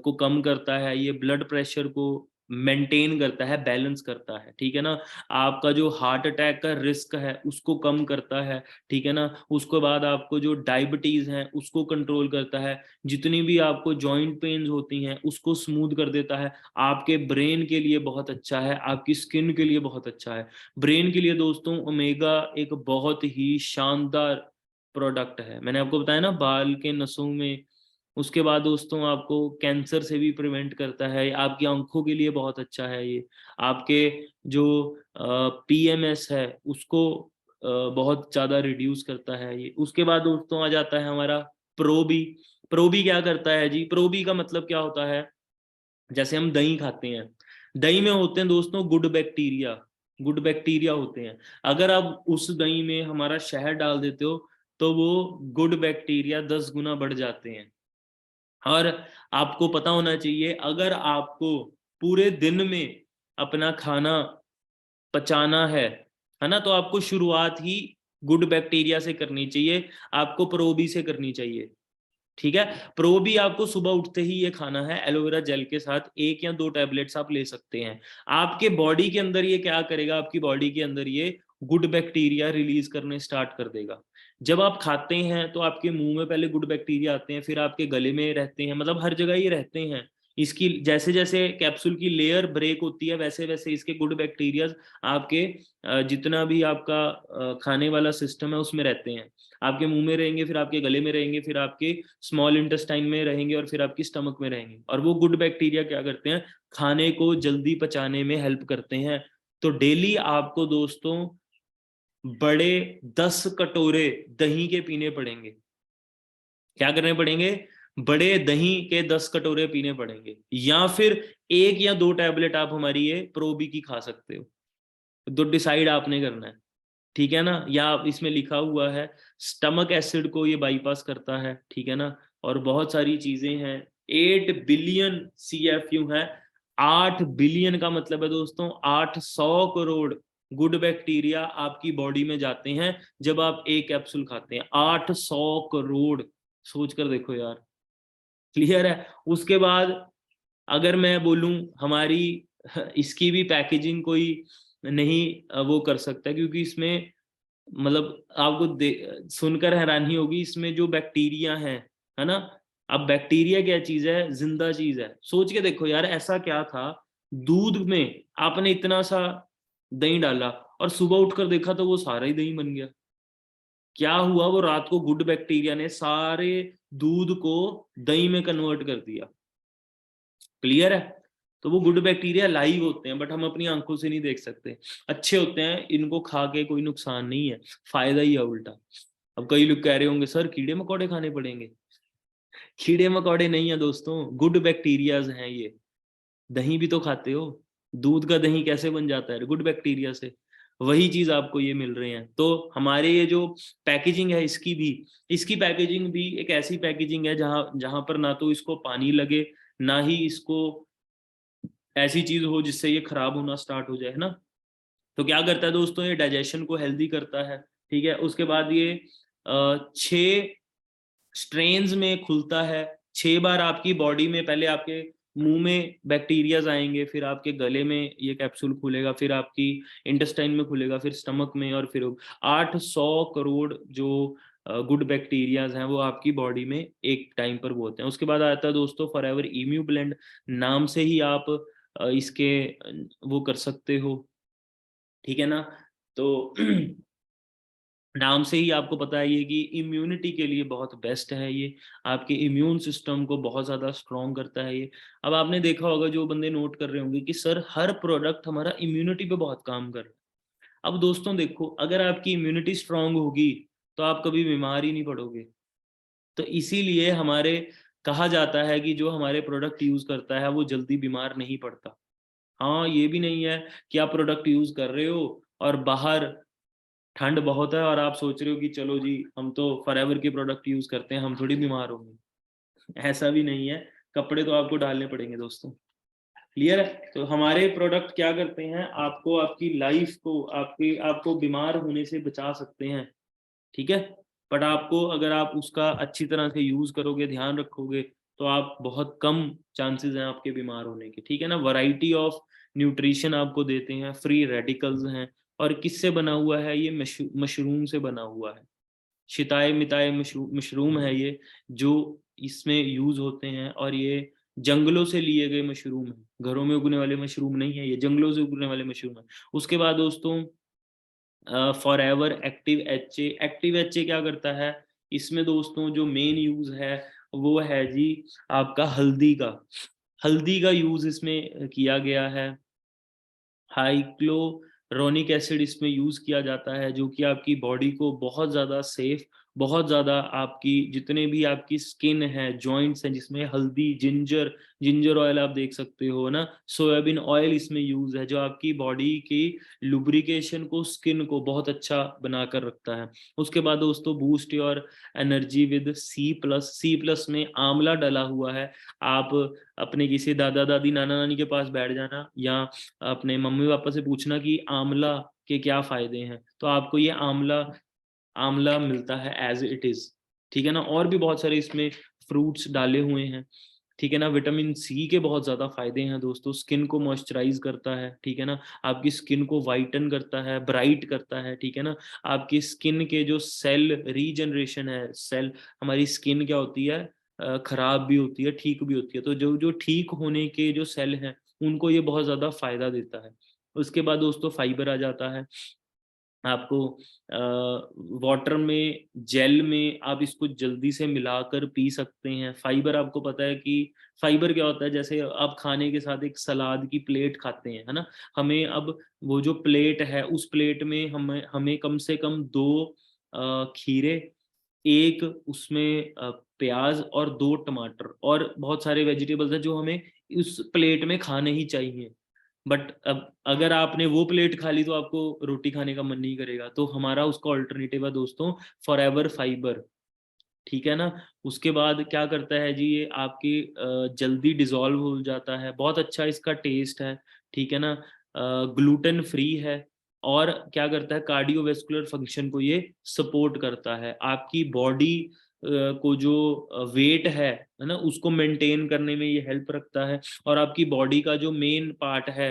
Speaker 3: को कम करता है, ये ब्लड प्रेशर को मेंटेन करता है, बैलेंस करता है, ठीक है ना। आपका जो हार्ट अटैक का रिस्क है उसको कम करता है, ठीक है ना। उसके बाद आपको जो डायबिटीज है उसको कंट्रोल करता है, जितनी भी आपको जॉइंट पेन्स होती हैं उसको स्मूथ कर देता है। आपके ब्रेन के लिए बहुत अच्छा है, आपकी स्किन के लिए बहुत अच्छा है। ब्रेन के लिए दोस्तों ओमेगा एक बहुत ही शानदार प्रोडक्ट है, मैंने आपको बताया ना, बाल के नसों में। उसके बाद दोस्तों आपको कैंसर से भी प्रिवेंट करता है, आपकी आंखों के लिए बहुत अच्छा है ये। आपके जो PMS है उसको बहुत ज्यादा रिड्यूस करता है ये। उसके बाद दोस्तों आ जाता है हमारा प्रोबी। प्रोबी क्या करता है जी, प्रोबी का मतलब क्या होता है, जैसे हम दही खाते हैं, दही में होते हैं दोस्तों गुड बैक्टीरिया होते हैं। अगर आप उस दही में हमारा शहद डाल देते हो तो वो गुड बैक्टीरिया 10 गुना बढ़ जाते हैं। और आपको पता होना चाहिए, अगर आपको पूरे दिन में अपना खाना पचाना है ना, तो आपको शुरुआत ही गुड बैक्टीरिया से करनी चाहिए, आपको प्रोबी से करनी चाहिए। ठीक है, प्रोबी आपको सुबह उठते ही ये खाना है, एलोवेरा जेल के साथ 1 या 2 टैबलेट्स आप ले सकते हैं। आपके बॉडी के अंदर ये क्या करेगा, आपकी बॉडी के अंदर ये गुड बैक्टीरिया रिलीज करने स्टार्ट कर देगा। जब आप खाते हैं तो आपके मुंह में पहले गुड बैक्टीरिया आते हैं, फिर आपके गले में रहते हैं, मतलब हर जगह ये रहते हैं। इसकी जैसे जैसे कैप्सूल की लेयर ब्रेक होती है वैसे वैसे इसके गुड बैक्टीरिया आपके जितना भी आपका खाने वाला सिस्टम है उसमें रहते हैं। आपके मुंह में रहेंगे, फिर आपके गले में रहेंगे, फिर आपके स्मॉल इंटेस्टाइन में रहेंगे और फिर आपकी स्टमक में रहेंगे। और वो गुड बैक्टीरिया क्या करते हैं, खाने को जल्दी पचाने में हेल्प करते हैं। तो डेली आपको दोस्तों बड़े 10 कटोरे दही के पीने पड़ेंगे। क्या करने पड़ेंगे, बड़े दही के 10 कटोरे पीने पड़ेंगे, या फिर 1 या 2 टैबलेट आप हमारी ये प्रोबी की खा सकते हो। तो डिसाइड आपने करना है, ठीक है ना। या इसमें लिखा हुआ है स्टमक एसिड को ये बाईपास करता है, ठीक है ना। और बहुत सारी चीजें हैं, 8 बिलियन CFU है। 8 बिलियन का मतलब है दोस्तों 800 करोड़ गुड बैक्टीरिया आपकी बॉडी में जाते हैं जब आप एक कैप्सूल खाते हैं। 800 करोड़, सोच कर देखो यार, क्लियर है। उसके बाद अगर मैं बोलूं हमारी इसकी भी पैकेजिंग कोई नहीं वो कर सकता, क्योंकि इसमें मतलब आपको सुनकर हैरानी होगी, इसमें जो बैक्टीरिया है ना। अब बैक्टीरिया क्या चीज है, जिंदा चीज है। सोच के देखो यार, ऐसा क्या था, दूध में आपने इतना सा दही डाला और सुबह उठकर देखा तो वो सारा ही दही बन गया। क्या हुआ, वो रात को गुड बैक्टीरिया ने सारे दूध को दही में कन्वर्ट कर दिया। क्लियर है। तो वो गुड बैक्टीरिया लाइव होते हैं, बट हम अपनी आंखों से नहीं देख सकते। अच्छे होते हैं, इनको खा के कोई नुकसान नहीं है, फायदा ही है उल्टा। अब कई लोग कह रहे होंगे सर कीड़े मकोड़े खाने पड़ेंगे। कीड़े मकोड़े नहीं है दोस्तों, गुड बैक्टीरियाज हैं ये। दही भी तो खाते हो, दूध का दही कैसे बन जाता है, गुड बैक्टीरिया से। वही चीज आपको ये मिल रहे हैं। तो हमारे ये जो पैकेजिंग है इसकी पैकेजिंग भी एक ऐसी पैकेजिंग है जहां पर ना तो इसको पानी लगे, ना ही इसको ऐसी चीज हो जिससे ये खराब होना स्टार्ट हो जाए, है ना। तो क्या करता है दोस्तों, ये डाइजेशन को हेल्दी करता है, ठीक है। उसके बाद ये 6 स्ट्रेन्स में खुलता है। 6 बार आपकी बॉडी में, पहले आपके मुंह में बैक्टीरियाज आएंगे, फिर आपके गले में ये कैप्सूल खुलेगा, फिर आपकी इंटेस्टाइन में खुलेगा, फिर स्टमक में, और फिर 800 करोड़ जो गुड बैक्टीरियाज हैं वो आपकी बॉडी में एक टाइम पर वो होते हैं। उसके बाद आता है दोस्तों फॉरएवर इम्यू ब्लेंड। नाम से ही आप इसके वो कर सकते हो, ठीक है ना। तो नाम से ही आपको पता है ये कि इम्यूनिटी के लिए बहुत बेस्ट है, ये आपके इम्यून सिस्टम को बहुत ज़्यादा स्ट्रॉन्ग करता है ये। अब आपने देखा होगा, जो बंदे नोट कर रहे होंगे कि सर हर प्रोडक्ट हमारा इम्यूनिटी पे बहुत काम कर रहा है। अब दोस्तों देखो, अगर आपकी इम्यूनिटी स्ट्रॉन्ग होगी तो आप कभी बीमार ही नहीं पड़ोगे। तो इसीलिए हमारे कहा जाता है कि जो हमारे प्रोडक्ट यूज़ करता है वो जल्दी बीमार नहीं पड़ता। हाँ, ये भी नहीं है कि आप प्रोडक्ट यूज़ कर रहे हो और बाहर ठंड बहुत है और आप सोच रहे हो कि चलो जी हम तो फॉरएवर के प्रोडक्ट यूज करते हैं, हम थोड़ी बीमार होंगे। ऐसा भी नहीं है, कपड़े तो आपको डालने पड़ेंगे दोस्तों। क्लियर है। तो हमारे प्रोडक्ट क्या करते हैं, आपको आपकी लाइफ को आपको बीमार होने से बचा सकते हैं, ठीक है। बट आपको अगर आप उसका अच्छी तरह से यूज करोगे, ध्यान रखोगे, तो आप बहुत कम चांसेस हैं आपके बीमार होने के, ठीक है ना। वैरायटी ऑफ न्यूट्रिशन आपको देते हैं, फ्री रेडिकल्स हैं। और किससे बना हुआ है ये, मशरूम से बना हुआ है। शिताए मिताए मशरूम है ये, जो इसमें यूज होते हैं। और ये जंगलों से लिए गए मशरूम है, घरों में उगने वाले मशरूम नहीं है, ये जंगलों से उगने वाले मशरूम है। उसके बाद दोस्तों फॉरएवर एक्टिव एचए क्या करता है, इसमें दोस्तों जो मेन यूज है वो है जी आपका हल्दी का यूज इसमें किया गया है। हाइक्लोरोनिक एसिड इसमें यूज किया जाता है, जो कि आपकी बॉडी को बहुत ज्यादा सेफ बहुत ज़्यादा आपकी जितने भी आपकी स्किन है, जॉइंट्स हैं, जिसमें हल्दी, जिंजर ऑयल आप देख सकते हो ना, सोयाबीन ऑयल इसमें यूज़ है, जो आपकी बॉडी की लुब्रिकेशन को, स्किन को बहुत अच्छा बनाकर रखता है। उसके बाद दोस्तों boost your energy with C+ में आंवला डला हुआ है। आप अपने किसी दादा दादी, नाना नानी के पास बैठ जाना या अपने मम्मी पापा से पूछना कि आंवला के क्या फायदे हैं, तो आपको ये आंवला आंवला मिलता है एज इट इज, ठीक है ना। और भी बहुत सारे इसमें फ्रूट्स डाले हुए हैं, ठीक है ना। विटामिन C के बहुत ज्यादा फायदे हैं दोस्तों, स्किन को मॉइस्चराइज करता है, ठीक है ना, आपकी स्किन को वाइटन करता है, ब्राइट करता है, ठीक है ना। आपकी स्किन के जो सेल रीजनरेशन है, सेल, हमारी स्किन क्या होती है, खराब भी होती है, ठीक भी होती है, तो जो जो ठीक होने के जो सेल हैं उनको ये बहुत ज्यादा फायदा देता है। उसके बाद दोस्तों फाइबर आ जाता है आपको, वाटर में, जेल में आप इसको जल्दी से मिलाकर पी सकते हैं। फाइबर, आपको पता है कि फाइबर क्या होता है, जैसे आप खाने के साथ एक सलाद की प्लेट खाते हैं, है ना, हमें अब वो जो प्लेट है उस प्लेट में हमें हमें कम से कम 2 खीरे, एक उसमें प्याज और 2 टमाटर और बहुत सारे वेजिटेबल्स हैं जो हमें उस प्लेट में खाने ही चाहिए। बट अब अगर आपने वो प्लेट खा ली तो आपको रोटी खाने का मन नहीं करेगा, तो हमारा उसका ऑल्टरनेटिव है दोस्तों फॉरएवर फाइबर, ठीक है ना। उसके बाद क्या करता है जी, ये आपकी जल्दी डिसॉल्व हो जाता है, बहुत अच्छा इसका टेस्ट है, ठीक है ना, ग्लूटेन फ्री है, और क्या करता है, कार्डियोवैस्कुलर फंक्शन को ये सपोर्ट करता है, आपकी बॉडी को जो वेट है ना, उसको मेंटेन करने में ये हेल्प रखता है, और आपकी बॉडी का जो मेन पार्ट है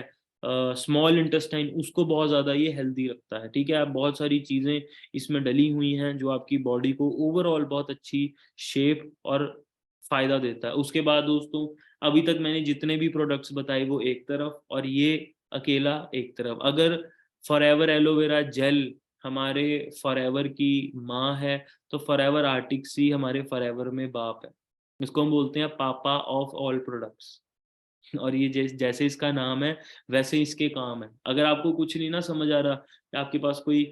Speaker 3: स्मॉल इंटेस्टाइन, उसको बहुत ज़्यादा ये हेल्दी रखता है, ठीक है। आप बहुत सारी चीज़ें इसमें डली हुई हैं जो आपकी बॉडी को ओवरऑल बहुत अच्छी शेप और फायदा देता है। उसके बाद दोस्तों अभी तक मैंने जितने भी प्रोडक्ट्स बताए वो एक तरफ, और ये अकेला एक तरफ। अगर फॉरएवर एलोवेरा जेल हमारे फॉरएवर की माँ है, तो फॉरएवर आर्टिक सी हमारे फॉरएवर में बाप है। इसको हम बोलते हैं पापा ऑफ ऑल प्रोडक्ट्स। और ये जैसे इसका नाम है वैसे इसके काम है। अगर आपको कुछ नहीं ना समझ आ रहा, कि आपके पास कोई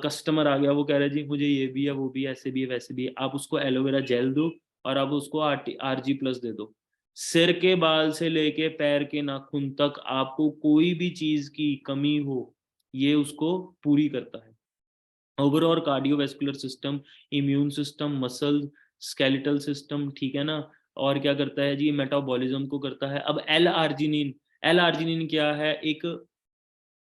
Speaker 3: कस्टमर आ गया, वो कह रहा है जी मुझे ये भी है, वो भी है, ऐसे भी है, वैसे भी है, आप उसको एलोवेरा जेल दो और आप उसको RG+ दे दो। सिर के बाल से लेके पैर के नाखून तक आपको कोई भी चीज की कमी हो, ये उसको पूरी करता है। Overall cardiovascular system, immune system, muscle, skeletal system, ठीक है ना। और क्या करता है जी, मेटाबॉलिज्म को करता है। अब एल-आर्जिनिन क्या है, एक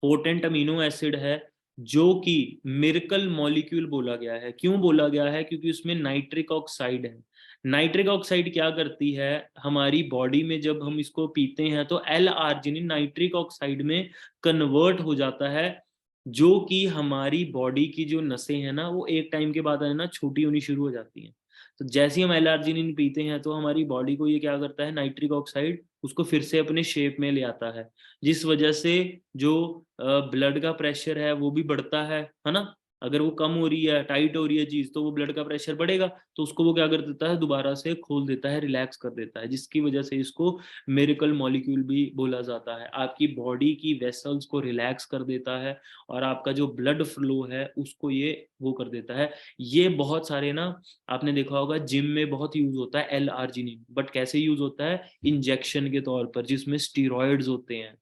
Speaker 3: पोटेंट अमीनो एसिड है जो कि मिरेकल मॉलिक्यूल बोला गया है। क्यों बोला गया है, क्योंकि उसमें नाइट्रिक ऑक्साइड है। नाइट्रिक ऑक्साइड क्या करती है हमारी बॉडी में, जब हम इसको पीते हैं तो एल-आर्जिनिन नाइट्रिक ऑक्साइड में कन्वर्ट हो जाता है, जो कि हमारी बॉडी की जो नसें हैं ना, वो एक टाइम के बाद है ना छोटी होनी शुरू हो जाती हैं। तो जैसे ही हम एल-आर्जिनिन पीते हैं तो हमारी बॉडी को ये क्या करता है, नाइट्रिक ऑक्साइड उसको फिर से अपने शेप में ले आता है, जिस वजह से जो ब्लड का प्रेशर है वो भी बढ़ता है ना। अगर वो कम हो रही है, टाइट हो रही है चीज, तो वो ब्लड का प्रेशर बढ़ेगा, तो उसको वो क्या कर देता है, दोबारा से खोल देता है, रिलैक्स कर देता है, जिसकी वजह से इसको मिरेकल मॉलिक्यूल भी बोला जाता है। आपकी बॉडी की वेसल्स को रिलैक्स कर देता है, और आपका जो ब्लड फ्लो है उसको ये वो कर देता है। ये बहुत सारे ना, आपने देखा होगा जिम में बहुत यूज होता है एल-आर्जिनिन, बट कैसे यूज होता है, इंजेक्शन के तौर पर, जिसमें स्टीरॉयड्स होते हैं।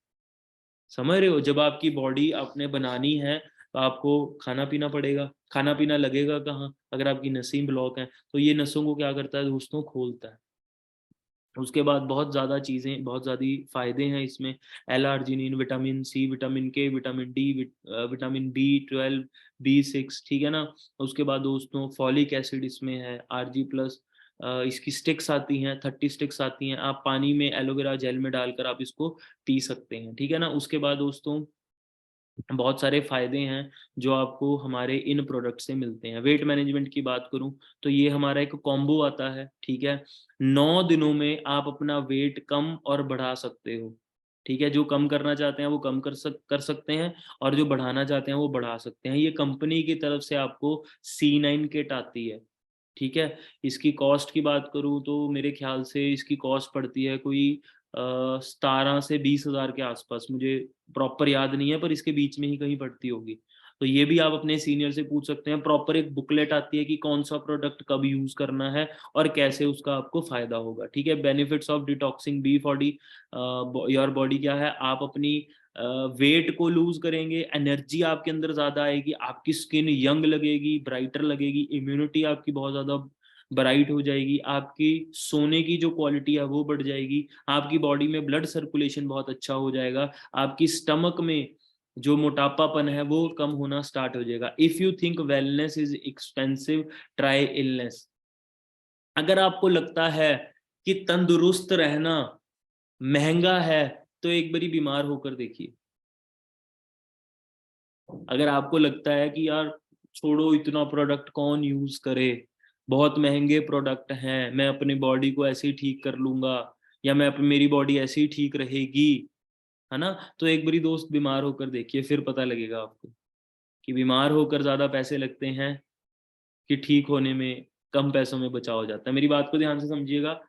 Speaker 3: समझ रहे हो, जब आपकी बॉडी आपने बनानी है तो आपको खाना पीना पड़ेगा, खाना पीना लगेगा कहाँ, अगर आपकी नसें ब्लॉक हैं, तो ये नसों को क्या करता है दोस्तों, खोलता है। उसके बाद बहुत ज़्यादा चीज़ें, बहुत ज़्यादा फायदे हैं इसमें, L-arginine, vitamin C, vitamin K, vitamin D, vitamin B12, B6, ठीक है ना। उसके बाद दोस्तों फॉलिक एसिड इसमें है, RG+, इसकी स्टिक्स आती हैं, 30 स्टिक्स आती हैं, आप पानी में एलोवेरा जेल में डालकर आप इसको पी सकते हैं, ठीक है ना। उसके बाद दोस्तों बहुत सारे फायदे हैं जो आपको हमारे इन प्रोडक्ट से मिलते हैं। वेट मैनेजमेंट की बात करूं तो ये हमारा एक कॉम्बो आता है, ठीक है। 9 दिनों में आप अपना वेट कम और बढ़ा सकते हो, ठीक है। जो कम करना चाहते हैं वो कम कर सकते हैं, और जो बढ़ाना चाहते हैं वो बढ़ा सकते हैं। ये कंपनी की तरफ से आपको C9 किट आती है, ठीक है। इसकी कॉस्ट की बात करूं तो मेरे ख्याल से इसकी कॉस्ट पड़ती है कोई 17 से 20 हज़ार के आसपास, मुझे प्रॉपर याद नहीं है, पर इसके बीच में ही कहीं पड़ती होगी। तो ये भी आप अपने सीनियर से पूछ सकते हैं। प्रॉपर एक बुकलेट आती है कि कौन सा प्रोडक्ट कब यूज करना है और कैसे उसका आपको फायदा होगा, ठीक है। Benefits of detoxing be body, your body क्या है, आप अपनी वेट को लूज करेंगे, एनर्जी आपके अंदर ज्यादा आएगी, आपकी स्किन यंग लगेगी, ब्राइटर लगेगी, इम्यूनिटी आपकी बहुत ज्यादा ब्राइट हो जाएगी, आपकी सोने की जो क्वालिटी है वो बढ़ जाएगी, आपकी बॉडी में ब्लड सर्कुलेशन बहुत अच्छा हो जाएगा, आपकी स्टमक में जो मोटापापन है वो कम होना स्टार्ट हो जाएगा। If you think wellness is expensive, try illness. अगर आपको लगता है कि तंदुरुस्त रहना महंगा है तो एक बारी बीमार होकर देखिए। अगर आपको लगता है कि यार छोड़ो, इतना प्रोडक्ट कौन यूज करे, बहुत महंगे प्रोडक्ट हैं, मैं अपनी बॉडी को ऐसे ही ठीक कर लूंगा, या मेरी बॉडी ऐसे ही ठीक रहेगी, है ना, तो एक बारी दोस्त बीमार होकर देखिए, फिर पता लगेगा आपको कि बीमार होकर ज्यादा पैसे लगते हैं कि ठीक होने में कम पैसों में बचाव हो जाता है। मेरी बात को ध्यान से समझिएगा।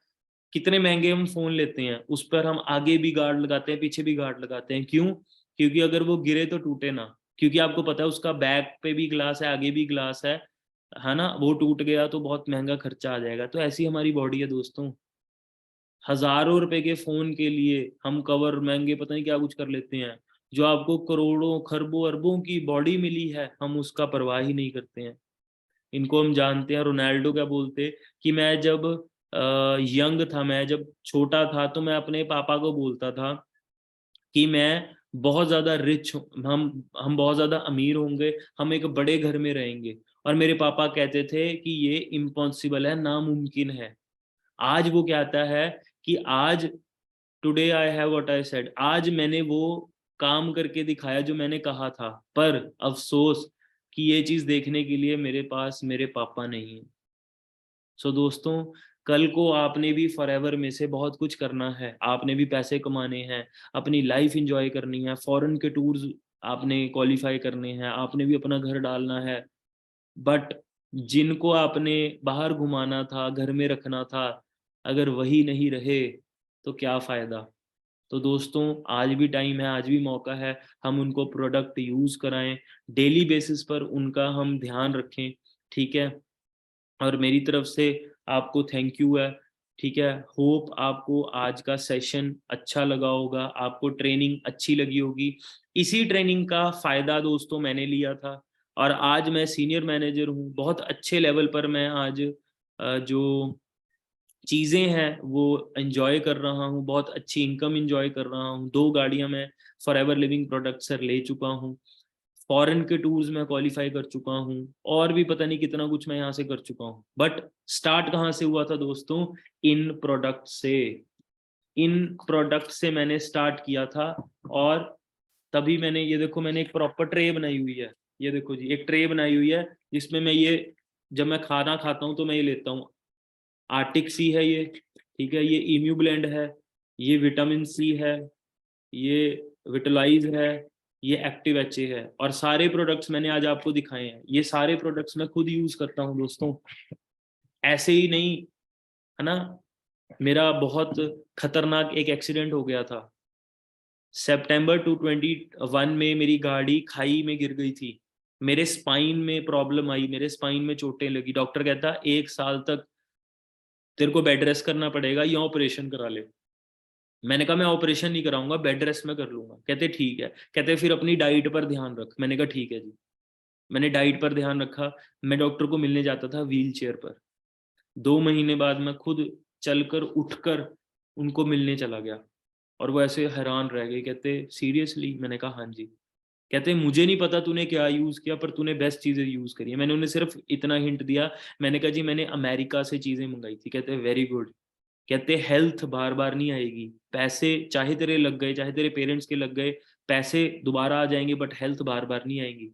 Speaker 3: कितने महंगे हम फोन लेते हैं, उस पर हम आगे भी गार्ड लगाते हैं, पीछे भी गार्ड लगाते हैं, क्यों? क्योंकि अगर वो गिरे तो टूटे ना, क्योंकि आपको पता है उसका बैक पे भी ग्लास है, आगे भी ग्लास है ना, वो टूट गया तो बहुत महंगा खर्चा आ जाएगा। तो ऐसी हमारी बॉडी है दोस्तों। हजारों रुपए के फोन के लिए हम कवर महंगे पता नहीं क्या कुछ कर लेते हैं, जो आपको करोड़ों खरबों अरबों की बॉडी मिली है, हम उसका परवाह ही नहीं करते हैं। इनको हम जानते हैं। रोनाल्डो क्या बोलते कि मैं जब यंग था, मैं जब छोटा था, तो मैं अपने पापा को बोलता था कि मैं बहुत ज्यादा रिच हूँ, हम बहुत ज्यादा अमीर होंगे, हम एक बड़े घर में रहेंगे, और मेरे पापा कहते थे कि ये इम्पॉसिबल है, नामुमकिन है। आज वो कहता है कि आज today I have what I said, आज मैंने वो काम करके दिखाया जो मैंने कहा था, पर अफसोस कि ये चीज देखने के लिए मेरे पास मेरे पापा नहीं है। सो दोस्तों, कल को आपने भी फॉरएवर में से बहुत कुछ करना है, आपने भी पैसे कमाने हैं, अपनी लाइफ एंजॉय करनी है, फॉरेन के टूर्स आपने क्वालिफाई करने हैं, आपने भी अपना घर डालना है, बट जिनको आपने बाहर घुमाना था, घर में रखना था, अगर वही नहीं रहे तो क्या फायदा। तो दोस्तों, आज भी टाइम है, आज भी मौका है, हम उनको प्रोडक्ट यूज कराएं, डेली बेसिस पर उनका हम ध्यान रखें, ठीक है। और मेरी तरफ से आपको थैंक यू है, ठीक है। होप आपको आज का सेशन अच्छा लगा होगा, आपको ट्रेनिंग अच्छी लगी होगी। इसी ट्रेनिंग का फायदा दोस्तों मैंने लिया था, और आज मैं सीनियर मैनेजर हूँ, बहुत अच्छे लेवल पर मैं आज जो चीज़ें हैं वो एंजॉय कर रहा हूँ, बहुत अच्छी इनकम एंजॉय कर रहा हूँ। 2 गाड़ियाँ मैं फॉरएवर लिविंग प्रोडक्ट से ले चुका हूँ, फॉरेन के टूर्स में क्वालिफाई कर चुका हूँ, और भी पता नहीं कितना कुछ मैं यहाँ से कर चुका हूँ। बट स्टार्ट कहाँ से हुआ था दोस्तों? इन प्रोडक्ट से। इन प्रोडक्ट से मैंने स्टार्ट किया था, और तभी मैंने, ये देखो मैंने एक प्रॉपर ट्रे बनाई हुई है, ये देखो जी, एक ट्रे बनाई हुई है जिसमें मैं ये, जब मैं खाना खाता हूँ तो मैं ये लेता हूँ। आर्टिक सी है ये, ठीक है, ये इम्यू ब्लेंड है, ये विटामिन सी है, ये विटलाइज है, ये एक्टिव एचए है, और सारे प्रोडक्ट्स मैंने आज आपको दिखाए हैं। ये सारे प्रोडक्ट्स मैं खुद यूज करता हूँ दोस्तों, ऐसे ही नहीं, है ना। मेरा बहुत खतरनाक एक एक्सीडेंट हो गया था सितंबर 2021 में, मेरी गाड़ी खाई में गिर गई थी, मेरे स्पाइन में प्रॉब्लम आई, मेरे स्पाइन में चोटें लगी। डॉक्टर कहता 1 साल तक तेरे को बेड रेस्ट करना पड़ेगा या ऑपरेशन करा ले। मैंने कहा मैं ऑपरेशन नहीं कराऊंगा, बेड रेस्ट में कर लूंगा। कहते ठीक है, कहते फिर अपनी डाइट पर ध्यान रख। मैंने कहा ठीक है जी। मैंने डाइट पर ध्यान रखा, मैं डॉक्टर को मिलने जाता था व्हील चेयर पर। 2 महीने बाद मैं खुद चलकर उठकर उनको मिलने चला गया, और वो ऐसे हैरान रह गए, कहते सीरियसली? मैंने कहा हाँ जी। कहते मुझे नहीं पता तूने क्या यूज किया, पर तूने बेस्ट चीजें यूज करी है। मैंने उन्हें सिर्फ इतना हिंट दिया, मैंने कहा जी मैंने अमेरिका से चीजें मंगाई थी। कहते वेरी गुड। कहते हेल्थ बार बार नहीं आएगी, पैसे चाहे तेरे लग गए, चाहे तेरे पेरेंट्स के लग गए, पैसे दोबारा आ जाएंगे, बट हेल्थ बार बार नहीं आएंगी।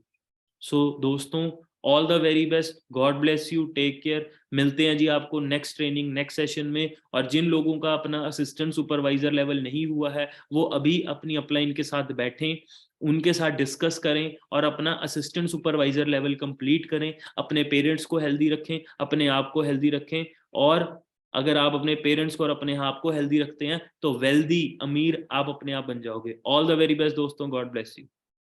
Speaker 3: सो दोस्तों, all the very best, God bless you, take care. मिलते हैं जी आपको नेक्स्ट ट्रेनिंग, नेक्स्ट सेशन में। और जिन लोगों का अपना असिस्टेंट सुपरवाइजर लेवल नहीं हुआ है, वो अभी अपनी अपलाइन के साथ बैठें, उनके साथ डिस्कस करें और अपना असिस्टेंट सुपरवाइजर लेवल कंप्लीट करें। अपने पेरेंट्स को हेल्दी रखें, अपने आप को हेल्दी रखें, और अगर आप अपने पेरेंट्स को और अपने आप को हेल्दी रखते हैं तो वेल्दी, अमीर आप अपने आप बन जाओगे। ऑल द वेरी बेस्ट दोस्तों, गॉड ब्लेस यू।